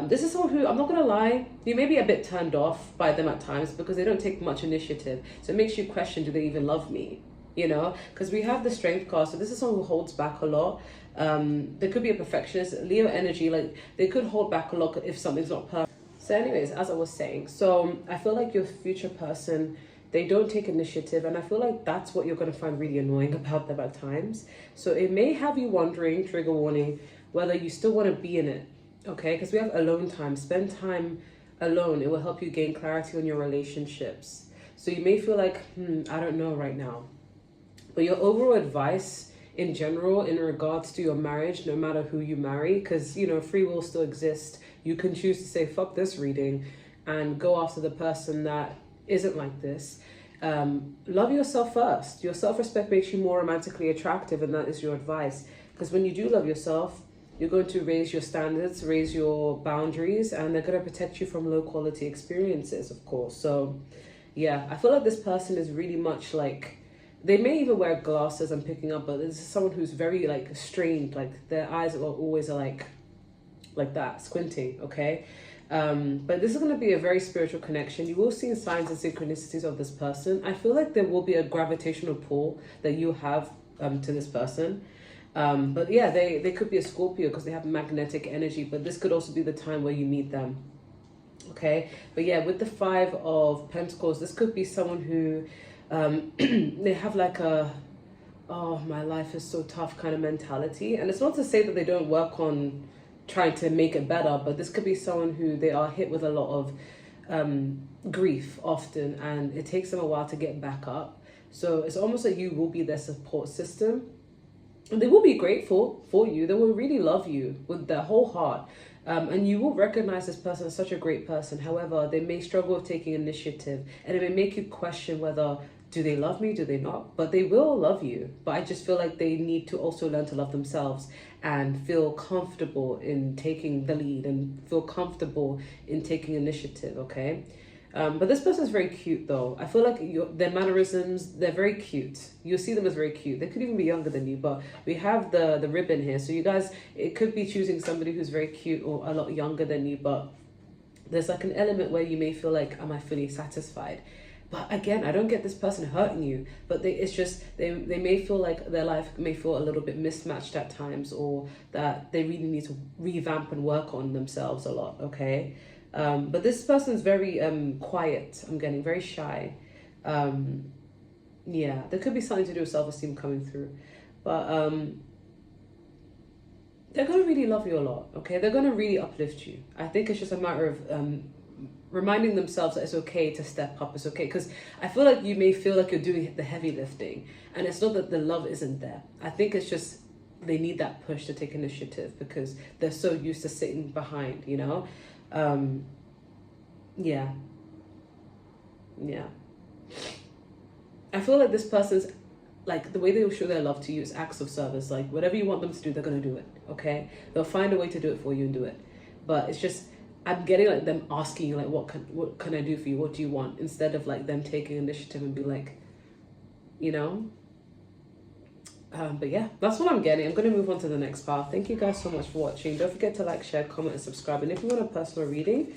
This is someone who, I'm not gonna lie, you may be a bit turned off by them at times because they don't take much initiative. So it makes you question, do they even love me? You know, because we have the strength card. So this is someone who holds back a lot. There could be a perfectionist, Leo energy, like they could hold back a lot if something's not perfect. So anyways, as I was saying, so I feel like your future person, they don't take initiative, and I feel like that's what you're going to find really annoying about them at times. So it may have you wondering, trigger warning, whether you still want to be in it, okay? Because we have alone time. Spend time alone. It will help you gain clarity on your relationships. So you may feel like, I don't know right now. But your overall advice in general in regards to your marriage, no matter who you marry, because, you know, free will still exists. You can choose to say, fuck this reading and go after the person that isn't like this. Love yourself first. Your self-respect makes you more romantically attractive, and that is your advice. Because when you do love yourself, you're going to raise your standards, raise your boundaries, and they're going to protect you from low quality experiences, of course. So yeah, I feel like this person is really much like, they may even wear glasses, I'm picking up, but this is someone who's very like strained, like their eyes are always like that, squinting, okay? But this is going to be a very spiritual connection. You will see signs and synchronicities of this person. I feel like there will be a gravitational pull that you have to this person. But yeah, they could be a Scorpio because they have magnetic energy, but this could also be the time where you meet them, okay? But yeah, with the 5 of Pentacles, this could be someone who they have like a, oh, my life is so tough kind of mentality. And it's not to say that they don't work on trying to make it better, but this could be someone who they are hit with a lot of grief often, and it takes them a while to get back up. So it's almost like you will be their support system, and they will be grateful for you. They will really love you with their whole heart, and you will recognize this person as such a great person. However, they may struggle with taking initiative, and it may make you question whether, do they love me, do they not? But they will love you. But I just feel like they need to also learn to love themselves and feel comfortable in taking the lead and feel comfortable in taking initiative, okay? But this person is very cute though. I feel like their mannerisms, they're very cute. You'll see them as very cute. They could even be younger than you, but we have the ribbon here. So you guys, it could be choosing somebody who's very cute or a lot younger than you, but there's like an element where you may feel like, am I fully satisfied? But again, I don't get this person hurting you, but it's just, they may feel like their life may feel a little bit mismatched at times, or that they really need to revamp and work on themselves a lot, okay? But this person's very quiet, I'm getting very shy. Yeah, there could be something to do with self-esteem coming through. But they're going to really love you a lot, okay? They're going to really uplift you. I think it's just a matter of reminding themselves that it's okay to step up. It's okay, because I feel like you may feel like you're doing the heavy lifting, and it's not that the love isn't there. I think it's just they need that push to take initiative because they're so used to sitting behind, you know? Yeah. I feel like this person's, like, the way they will show their love to you is acts of service. Like, whatever you want them to do, they're going to do it, okay? They'll find a way to do it for you and do it. But it's just, I'm getting like them asking you like, what can I do for you? What do you want? Instead of like them taking initiative and be like, you know. But yeah, that's what I'm getting. I'm going to move on to the next part. Thank you guys so much for watching. Don't forget to like, share, comment, and subscribe. And if you want a personal reading,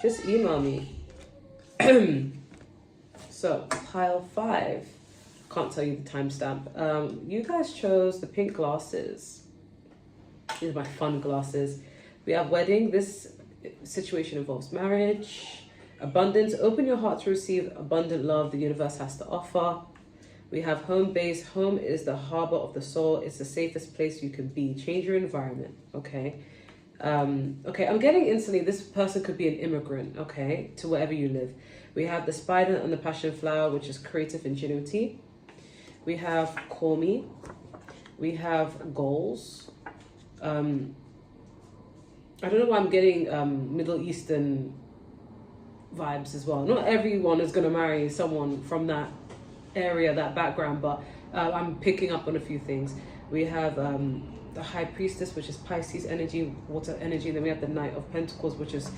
just email me. So pile 5. Can't tell you the timestamp. You guys chose the pink glasses. These are my fun glasses. We have wedding. This situation involves marriage, abundance. Open your heart to receive abundant love the universe has to offer. We have home base. Home is the harbor of the soul. It's the safest place you can be. Change your environment, okay? Okay, I'm getting instantly this person could be an immigrant, okay, to wherever you live. We have the spider and the passion flower, which is creative ingenuity. We have call me. We have goals. I don't know why I'm getting Middle Eastern vibes as well. Not everyone is going to marry someone from that area, that background, but I'm picking up on a few things. We have the High Priestess, which is Pisces energy, water energy. And then we have the Knight of Pentacles, which is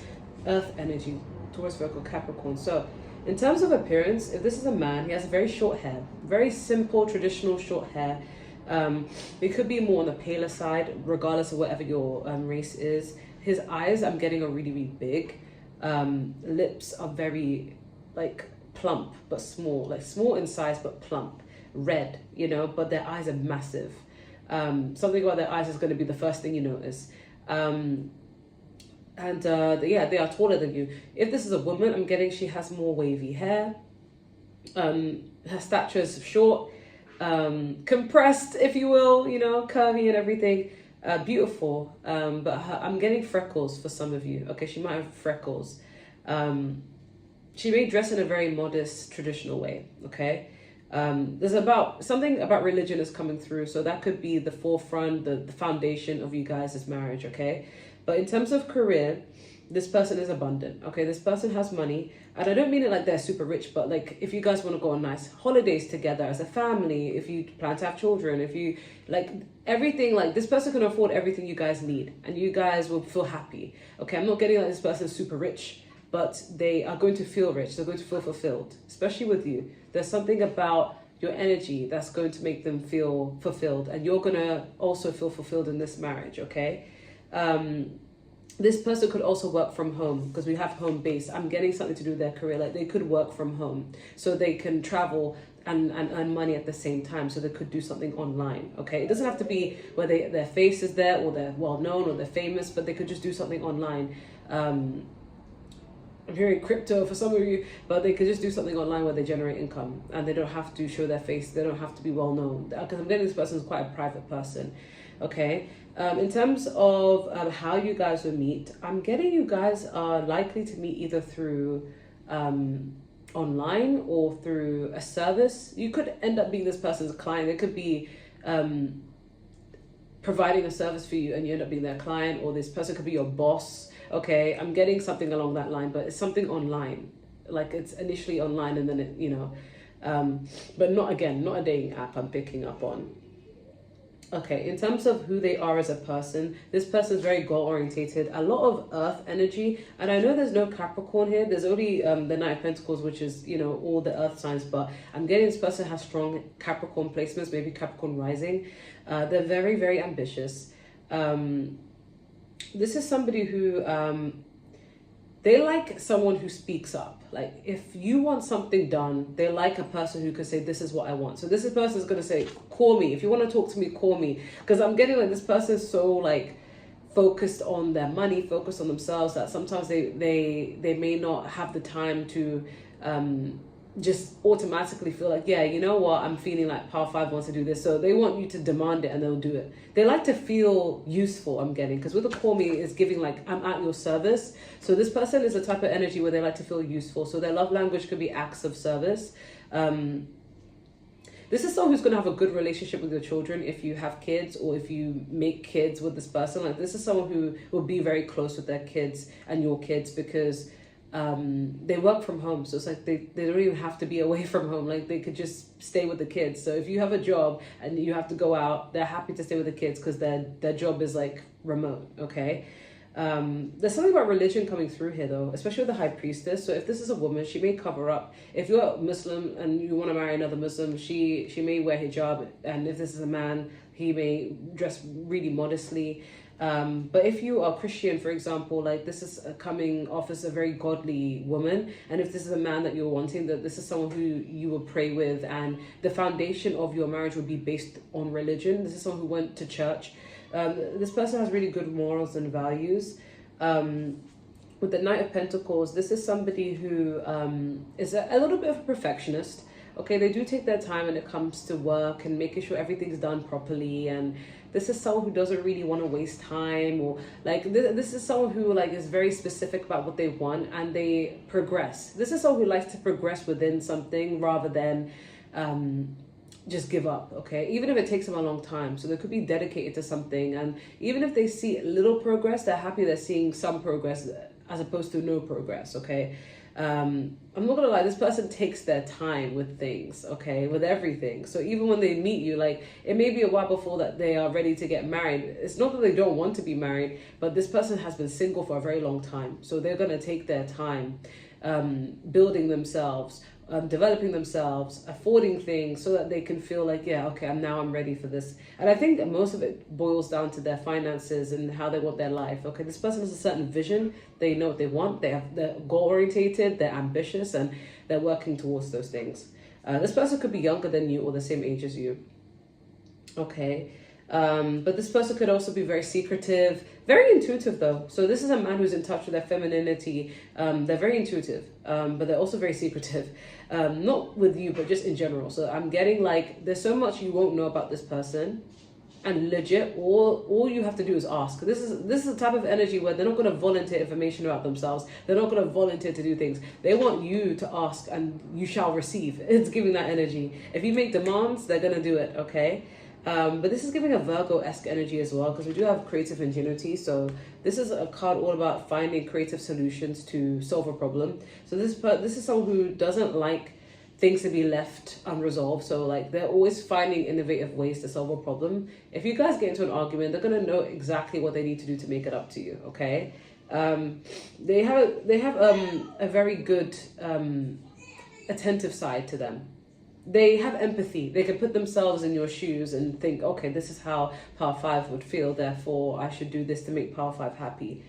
earth energy, Taurus, Virgo, Capricorn. So in terms of appearance, if this is a man, he has very short hair, very simple, traditional short hair. It could be more on the paler side, regardless of whatever your race is. His eyes, I'm getting, are really, really big. Lips are very like plump but small, like small in size but plump, red, you know, but their eyes are massive. Something about their eyes is going to be the first thing you notice. Yeah, they are taller than you. If this is a woman, I'm getting she has more wavy hair. Her stature is short, compressed, if you will, you know, curvy and everything. Beautiful, but I'm getting freckles for some of you. Okay, she might have freckles. She may dress in a very modest, traditional way. Okay, there's something about religion is coming through, so that could be the forefront, the foundation of you guys' marriage. Okay, but in terms of career, this person is abundant. Okay, this person has money, and I don't mean it like they're super rich, but like if you guys want to go on nice holidays together as a family, if you plan to have children, if you like everything, like this person can afford everything you guys need, and you guys will feel happy. Okay, I'm not getting like this person is super rich, but they are going to feel rich. They're going to feel fulfilled, especially with you. There's something about your energy that's going to make them feel fulfilled, and you're gonna also feel fulfilled in this marriage. Okay. This person could also work from home because we have home base. I'm getting something to do with their career. Like they could work from home so they can travel and earn money at the same time. So they could do something online. Okay. It doesn't have to be where their face is there or they're well known or they're famous, but they could just do something online. I'm hearing crypto for some of you, but they could just do something online where they generate income and they don't have to show their face. They don't have to be well known because I'm getting this person is quite a private person. Okay. In terms of how you guys will meet, I'm getting you guys are likely to meet either through online or through a service. You could end up being this person's client. It could be providing a service for you and you end up being their client, or this person could be your boss. Okay, I'm getting something along that line, but it's something online. Like it's initially online and then it, you know, but not a dating app I'm picking up on. Okay, in terms of who they are as a person, this person is very goal-orientated, a lot of earth energy. And I know there's no Capricorn here. There's only the Knight of Pentacles, which is, you know, all the earth signs. But I'm getting this person has strong Capricorn placements, maybe Capricorn rising. They're very, very ambitious. This is somebody who... they like someone who speaks up. Like if you want something done, they like a person who can say, this is what I want. So this person is going to say, call me. If you want to talk to me, call me. Because I'm getting like this person is so like focused on their money, focused on themselves, that sometimes they may not have the time to just automatically feel like, yeah, you know what, I'm feeling like Power 5 wants to do this. So they want you to demand it and they'll do it. They like to feel useful, I'm getting, because with the call me is giving like, I'm at your service. So this person is the type of energy where they like to feel useful. So their love language could be acts of service. This is someone who's going to have a good relationship with your children if you have kids or if you make kids with this person. Like this is someone who will be very close with their kids and your kids because they work from home. So it's like they don't even have to be away from home. Like they could just stay with the kids. So if you have a job and you have to go out, they're happy to stay with the kids because their job is like remote. Okay. There's something about religion coming through here though, especially with the high priestess. So if this is a woman, she may cover up. If you're Muslim and you want to marry another Muslim, she may wear hijab. And if this is a man, he may dress really modestly. But if you are Christian, for example, like this is coming off as a very godly woman. And if this is a man that you're wanting, that this is someone who you will pray with, and the foundation of your marriage will be based on religion. This is someone who went to church. This person has really good morals and values. With the Knight of Pentacles, this is somebody who is a little bit of a perfectionist. Okay, they do take their time when it comes to work and making sure everything's done properly. And this is someone who doesn't really want to waste time, or like this is someone who like is very specific about what they want and they progress. This is someone who likes to progress within something rather than just give up. Okay, even if it takes them a long time. So they could be dedicated to something, and even if they see little progress, they're happy they're seeing some progress as opposed to no progress. Okay. I'm not gonna lie, this person takes their time with things, okay, with everything. So even when they meet you, like it may be a while before that they are ready to get married. It's not that they don't want to be married, but this person has been single for a very long time. So they're gonna take their time building themselves, developing themselves, affording things so that they can feel like, yeah, okay, I'm ready for this. And I think that most of it boils down to their finances and how they want their life. Okay, this person has a certain vision. They know what they want. They're goal orientated. They're ambitious, and they're working towards those things. This person could be younger than you or the same age as you. Okay. But this person could also be very secretive, very intuitive though. So this is a man who's in touch with their femininity. They're very intuitive, but they're also very secretive. Not with you, but just in general. So I'm getting like, there's so much you won't know about this person. And legit, all you have to do is ask. This is the type of energy where they're not going to volunteer information about themselves. They're not going to volunteer to do things. They want you to ask and you shall receive. It's giving that energy. If you make demands, they're going to do it, okay? But this is giving a Virgo-esque energy as well, because we do have creative ingenuity. So this is a card all about finding creative solutions to solve a problem. So this is someone who doesn't like things to be left unresolved. So like they're always finding innovative ways to solve a problem. If you guys get into an argument, they're gonna know exactly what they need to do to make it up to you. Okay, they have a very good attentive side to them. They have empathy. They can put themselves in your shoes and think, okay, this is how Power 5 would feel, therefore I should do this to make Power 5 happy.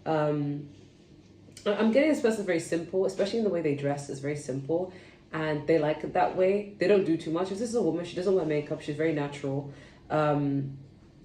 I'm getting this person very simple, especially in the way they dress is very simple, and they like it that way. They don't do too much. If this is a woman, she doesn't wear makeup, she's very natural. And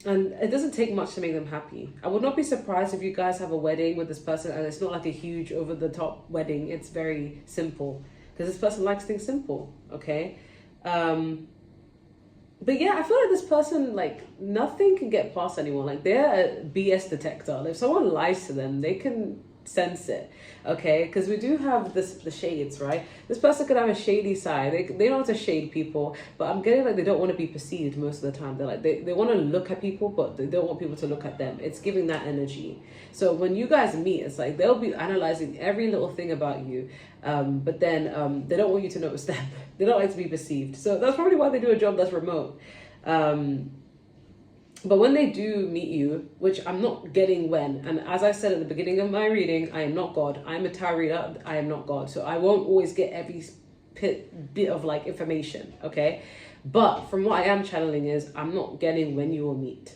it doesn't take much to make them happy. I would not be surprised if you guys have a wedding with this person and it's not like a huge over-the-top wedding. It's very simple. Because this person likes things simple, okay? But yeah, I feel like this person, like, nothing can get past anyone. Like, they're a BS detector. If someone lies to them, they can sense it, okay? Because we do have the shades, right? This person could have a shady side. They don't want to shade people, but I'm getting like they don't want to be perceived most of the time. They're like, they want to look at people, but they don't want people to look at them. It's giving that energy. So when you guys meet, it's like they'll be analyzing every little thing about you, but then they don't want you to notice them. They don't like to be perceived. So that's probably why they do a job that's remote. But when they do meet you, which I'm not getting when, and as I said at the beginning of my reading, I am not God. I'm a tarot reader. I am not God. So I won't always get every bit of like information, okay? But from what I am channeling is, I'm not getting when you will meet.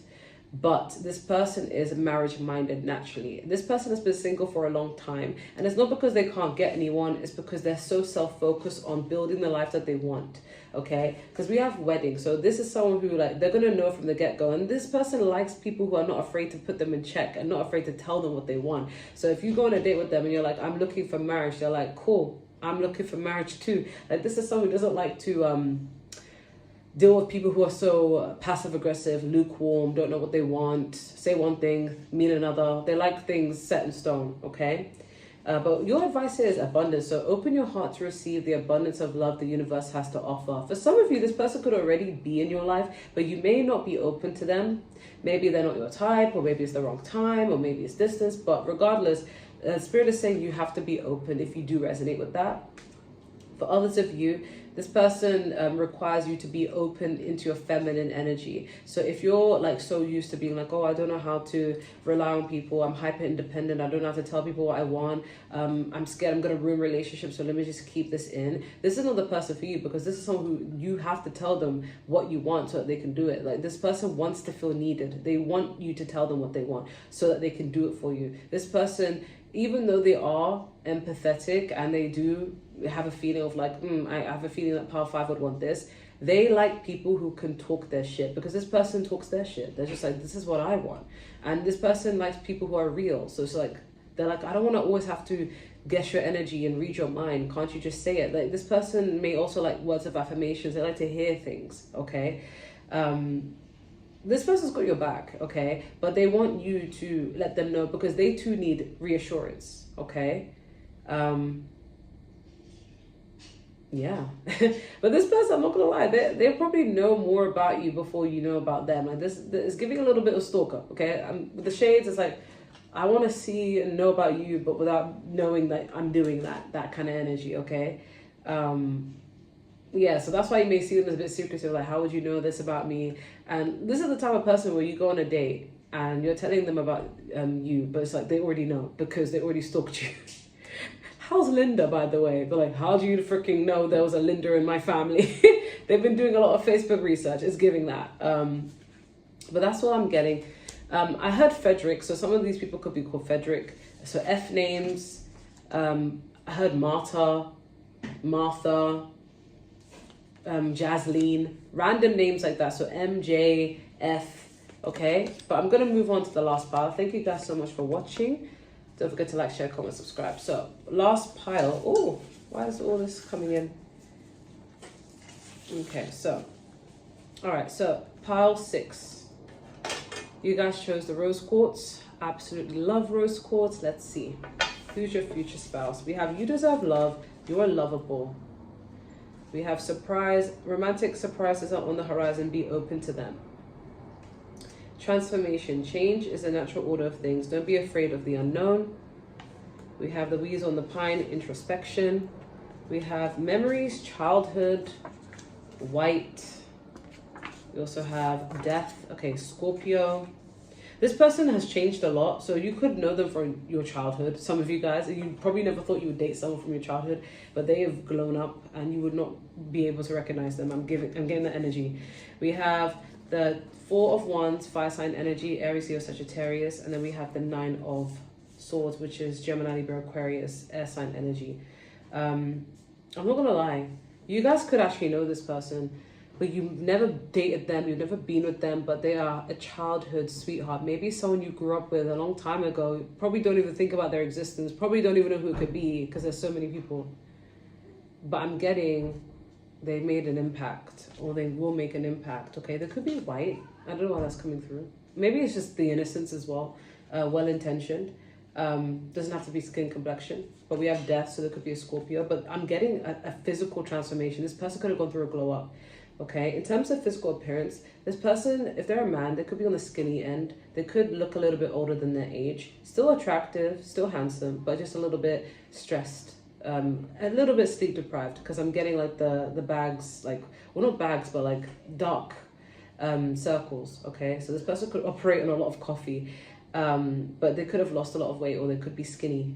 But this person is marriage minded naturally. This person has been single for a long time. And it's not because they can't get anyone. It's because they're so self-focused on building the life that they want. Okay? Because we have weddings. So this is someone who like, they're going to know from the get-go. And this person likes people who are not afraid to put them in check and not afraid to tell them what they want. So if you go on a date with them and you're like, I'm looking for marriage. They're like, cool. I'm looking for marriage too. Like this is someone who doesn't like to, deal with people who are so passive aggressive, lukewarm, don't know what they want, say one thing, mean another. They like things set in stone, okay? But your advice here is abundance. So open your heart to receive the abundance of love the universe has to offer. For some of you, this person could already be in your life, but you may not be open to them. Maybe they're not your type, or maybe it's the wrong time, or maybe it's distance. But regardless, Spirit is saying you have to be open if you do resonate with that. For others of you, this person requires you to be open into your feminine energy. So if you're like so used to being like, oh, I don't know how to rely on people, I'm hyper independent, I don't know how to tell people what I want, I'm scared I'm going to ruin relationships, so let me just keep this in. This is not the person for you, because this is someone who you have to tell them what you want so that they can do it. Like this person wants to feel needed. They want you to tell them what they want so that they can do it for you. This person, even though they are empathetic and they do have a feeling of like, I have a feeling that Power 5 would want this, they like people who can talk their shit, because this person talks their shit. They're just like, this is what I want. And this person likes people who are real. So it's like, they're like, I don't want to always have to guess your energy and read your mind. Can't you just say it? Like this person may also like words of affirmations. They like to hear things, okay? This person's got your back, okay? But they want you to let them know, because they too need reassurance, okay? Yeah. But this person, I'm not gonna lie, they probably know more about you before you know about them. Like this is giving a little bit of stalker, okay? With the shades, it's like, I want to see and know about you, but without knowing that I'm doing that kind of energy, okay? Yeah, so that's why you may see them as a bit secretive, like, how would you know this about me? And this is the type of person where you go on a date and you're telling them about you, but it's like they already know because they already stalked you. how's Linda, by the way? They're like, how do you freaking know there was a Linda in my family? They've been doing a lot of Facebook research. It's giving that. But that's what I'm getting. I heard Frederick, so some of these people could be called Frederick. So F names. I heard Martha, Jasleen, random names like that. So MJ, F, okay? But I'm going to move on to the last pile. Thank you guys so much for watching. Don't forget to like, share, comment, subscribe. So last pile. Oh, why is all this coming in? Okay, so, all right, so pile 6. You guys chose the rose quartz. Absolutely love rose quartz. Let's see. Who's your future spouse? We have you deserve love. You are lovable. We have surprise. Romantic surprises are on the horizon. Be open to them. Transformation. Change is a natural order of things. Don't be afraid of the unknown. We have the weasel on the pine. Introspection. We have memories. Childhood. White. We also have death. Okay, Scorpio. This person has changed a lot, so you could know them from your childhood. Some of you guys, you probably never thought you would date someone from your childhood, but they have grown up and you would not be able to recognize them. I'm getting the energy. We have the 4 of Wands, fire sign energy, Aries, Leo, Sagittarius, and then we have the 9 of Swords, which is Gemini, Libra, Aquarius, air sign energy. I'm not gonna lie, you guys could actually know this person, but you've never dated them, you've never been with them, but they are a childhood sweetheart. Maybe someone you grew up with a long time ago, probably don't even think about their existence, probably don't even know who it could be because there's so many people. But I'm getting they made an impact, or they will make an impact, okay? They could be white. I don't know why that's coming through. Maybe it's just the innocence as well, well-intentioned. Doesn't have to be skin complexion, but we have death, so there could be a Scorpio, but I'm getting a physical transformation. This person could have gone through a glow up. Okay, in terms of physical appearance, this person, if they're a man, they could be on the skinny end. They could look a little bit older than their age. Still attractive, still handsome, but just a little bit stressed. A little bit sleep deprived, because I'm getting like the bags, like, well, not bags, but like dark circles, okay? So this person could operate on a lot of coffee, but they could have lost a lot of weight, or they could be skinny.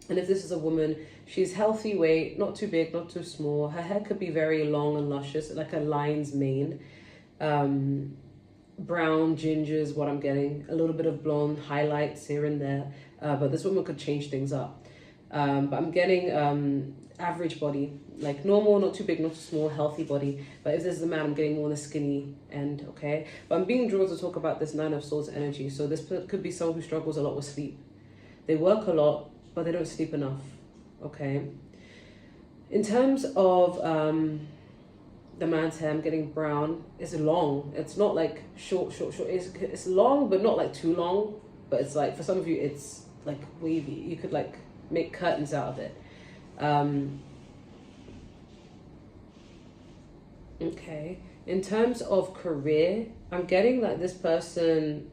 And if this is a woman, she's healthy weight, not too big, not too small. Her hair could be very long and luscious, like a lion's mane. Brown, ginger is what I'm getting. A little bit of blonde, highlights here and there. But this woman could change things up. But I'm getting average body, like normal, not too big, not too small, healthy body. But if this is a man, I'm getting more on the skinny end, okay? But I'm being drawn to talk about this 9 of Swords energy. So this could be someone who struggles a lot with sleep. They work a lot, but they don't sleep enough, okay? In terms of the man's hair, I'm getting brown. It's long. It's not like short. It's long, but not like too long. But it's like, for some of you, it's like wavy. You could like make curtains out of it. Okay. In terms of career, I'm getting that this person,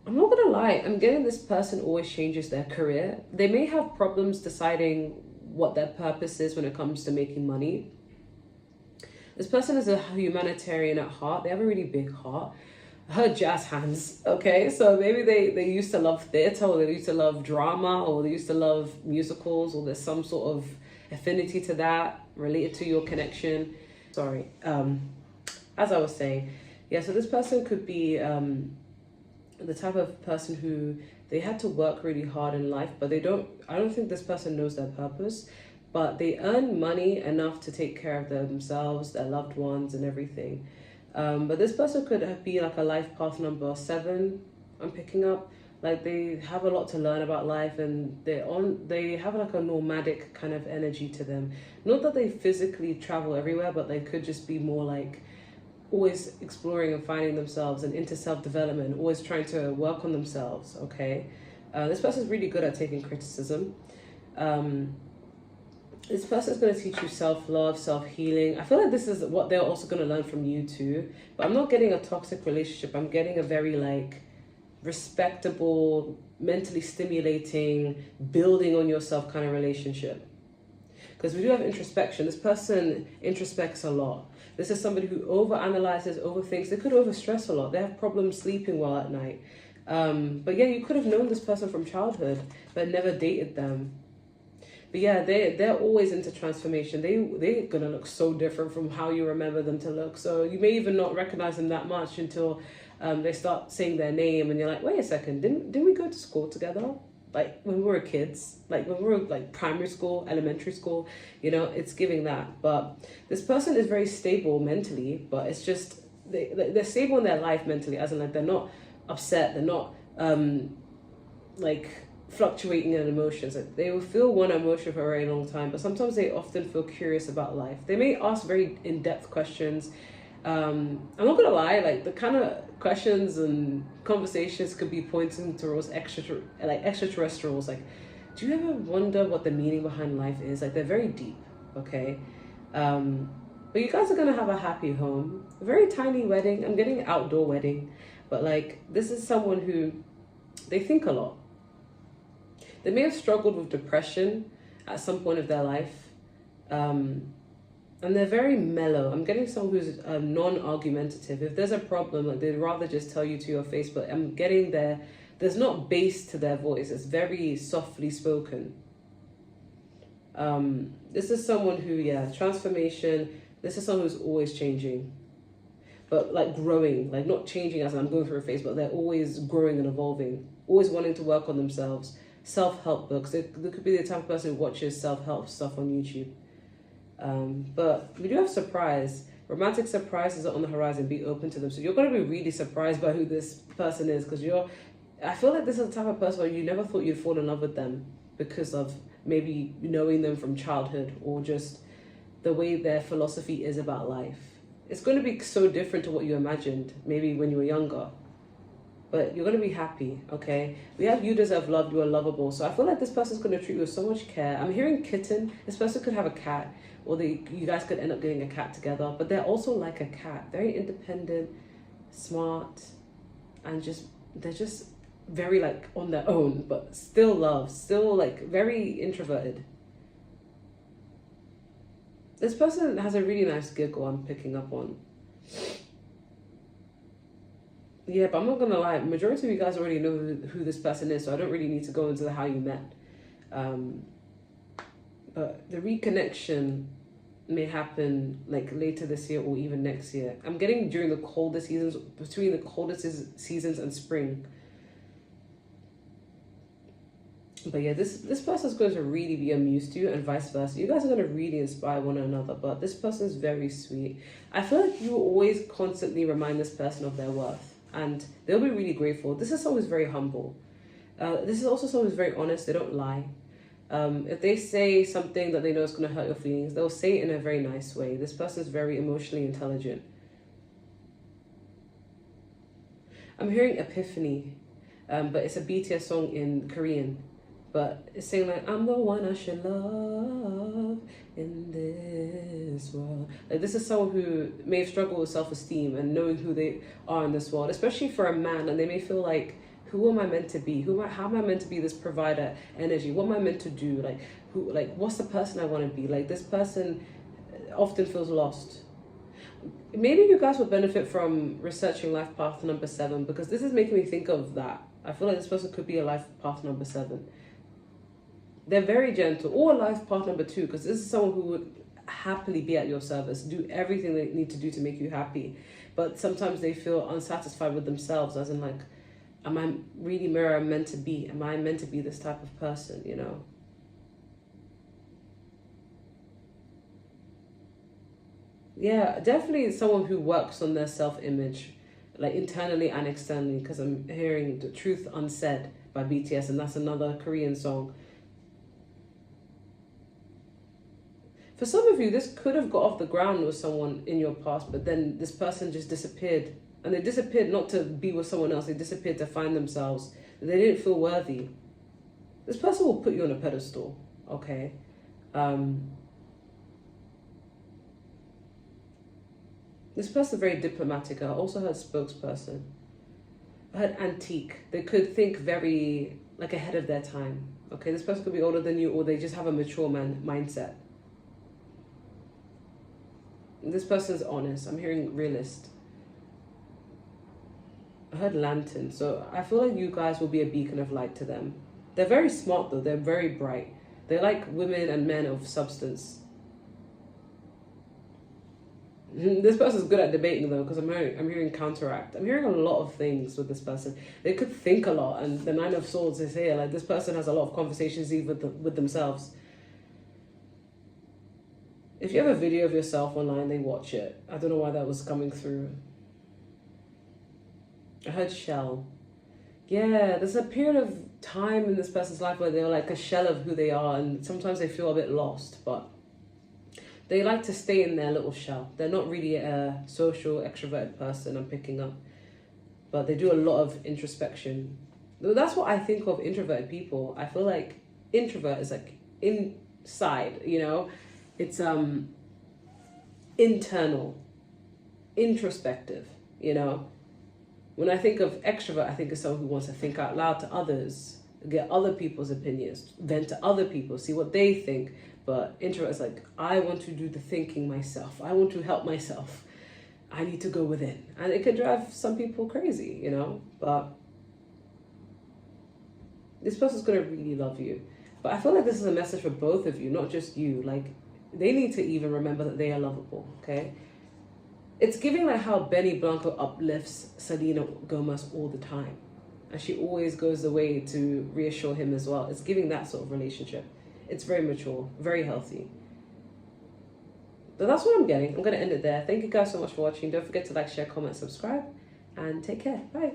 I'm not gonna lie, I'm getting this person always changes their career. They may have problems deciding what their purpose is when it comes to making money. This person is a humanitarian at heart. They have a really big heart. Her jazz hands, okay? So maybe they used to love theater, or they used to love drama, or they used to love musicals, or there's some sort of affinity to that related to your connection. Sorry. As I was saying, yeah, so this person could be the type of person who they had to work really hard in life, but I don't think this person knows their purpose, but they earn money enough to take care of themselves, their loved ones, and everything. But this person could be like a life path number 7, I'm picking up. Like they have a lot to learn about life, and they have like a nomadic kind of energy to them. Not that they physically travel everywhere, but they could just be more like always exploring and finding themselves and into self-development, always trying to work on themselves, okay? This person's really good at taking criticism. This person's going to teach you self-love, self-healing. I feel like this is what they're also going to learn from you too. But I'm not getting a toxic relationship. I'm getting a very like respectable, mentally stimulating, building on yourself kind of relationship. Because we do have introspection. This person introspects a lot. This is somebody who overanalyzes, overthinks. They could overstress a lot. They have problems sleeping well at night. But yeah, you could have known this person from childhood, but never dated them. But yeah, they're always into transformation. They're gonna look so different from how you remember them to look. So you may even not recognize them that much until they start saying their name, and you're like, wait a second, didn't we go to school together? Like when we were kids, like when we were like primary school, elementary school, it's giving that. But this person is very stable mentally, but it's just they're stable in their life mentally, as in like they're not upset, they're not like fluctuating in emotions. Like they will feel one emotion for a very long time, but sometimes they often feel curious about life. They may ask very in-depth questions. I'm not gonna lie, like the kind of questions and conversations could be pointing towards extraterrestrials. Like, do you ever wonder what the meaning behind life is? Like, they're very deep, okay? But you guys are gonna have a happy home, a very tiny wedding. I'm getting an outdoor wedding, but like this is someone who they think a lot. They may have struggled with depression at some point of their life. And they're very mellow. I'm getting someone who's non-argumentative. If there's a problem, like they'd rather just tell you to your face, but I'm getting there's not bass to their voice. It's very softly spoken. This is someone who, transformation. This is someone who's always changing, but like growing, like not changing as I'm going through a phase, but they're always growing and evolving, always wanting to work on themselves. Self-help books. They could be the type of person who watches self-help stuff on YouTube. But we do have surprise. Romantic surprises are on the horizon. Be open to them. So you're going to be really surprised by who this person is, because I feel like this is the type of person where you never thought you'd fall in love with them because of maybe knowing them from childhood or just the way their philosophy is about life. It's going to be so different to what you imagined maybe when you were younger. But you're going to be happy, okay? We have you deserve love, you are lovable. So I feel like this person's going to treat you with so much care. I'm hearing kitten. This person could have a cat, or you guys could end up getting a cat together. But they're also like a cat. Very independent, smart, and they're just very like on their own, but still love, still like very introverted. This person has a really nice giggle I'm picking up on. Yeah, but I'm not gonna lie, majority of you guys already know who this person is, so I don't really need to go into how you met. But the reconnection may happen like later this year or even next year. I'm getting during the coldest seasons, between the coldest seasons and spring. But yeah, this person's going to really be amused to you, and vice versa. You guys are going to really inspire one another, but this person's very sweet. I feel like you always constantly remind this person of their worth, and they'll be really grateful. This is someone who's very humble. This is also someone who's very honest. They don't lie. If they say something that they know is going to hurt your feelings, they'll say it in a very nice way. This person's very emotionally intelligent. I'm hearing Epiphany, but it's a BTS song in Korean. But it's saying like, I'm the one I should love in this world. Like, this is someone who may have struggled with self-esteem and knowing who they are in this world, especially for a man. And they may feel like, who am I meant to be? How am I meant to be this provider energy? What am I meant to do? What's the person I want to be? Like, this person often feels lost. Maybe you guys will benefit from researching life path number 7, because this is making me think of that. I feel like this person could be a life path number 7. They're very gentle, or a life path number 2, because this is someone who would happily be at your service, do everything they need to do to make you happy. But sometimes they feel unsatisfied with themselves, as in like, am I really where I'm meant to be? Am I meant to be this type of person, you know? Yeah, definitely someone who works on their self-image, like internally and externally, because I'm hearing The Truth Unsaid by BTS, and that's another Korean song. For some of you, this could have got off the ground with someone in your past, but then this person just disappeared. And they disappeared not to be with someone else, they disappeared to find themselves. They didn't feel worthy. This person will put you on a pedestal, okay? This person is very diplomatic. I also heard spokesperson. I heard antique. They could think very, like, ahead of their time. Okay, this person could be older than you, or they just have a mature mindset. This person's honest. I'm hearing realist. I heard lantern. So I feel like you guys will be a beacon of light to them. They're very smart though. They're very bright. They like women and men of substance. This person's good at debating though, because I'm hearing counteract. I'm hearing a lot of things with this person. They could think a lot, and the Nine of Swords is here. Like, this person has a lot of conversations even with themselves. If you have a video of yourself online, they watch it. I don't know why that was coming through. I heard shell. Yeah, there's a period of time in this person's life where they're like a shell of who they are, and sometimes they feel a bit lost, but they like to stay in their little shell. They're not really a social, extroverted person, I'm picking up, but they do a lot of introspection. That's what I think of introverted people. I feel like introvert is like inside, you know? It's internal, introspective, you know? When I think of extrovert, I think of someone who wants to think out loud to others, get other people's opinions, vent to other people, see what they think. But introvert is like, I want to do the thinking myself. I want to help myself. I need to go within. And it could drive some people crazy, you know? But this person's going to really love you. But I feel like this is a message for both of you, not just you. Like, they need to even remember that they are lovable, okay? It's giving like how Benny Blanco uplifts Selena Gomez all the time. And she always goes away to reassure him as well. It's giving that sort of relationship. It's very mature, very healthy. So that's what I'm getting. I'm going to end it there. Thank you guys so much for watching. Don't forget to like, share, comment, subscribe, and take care. Bye.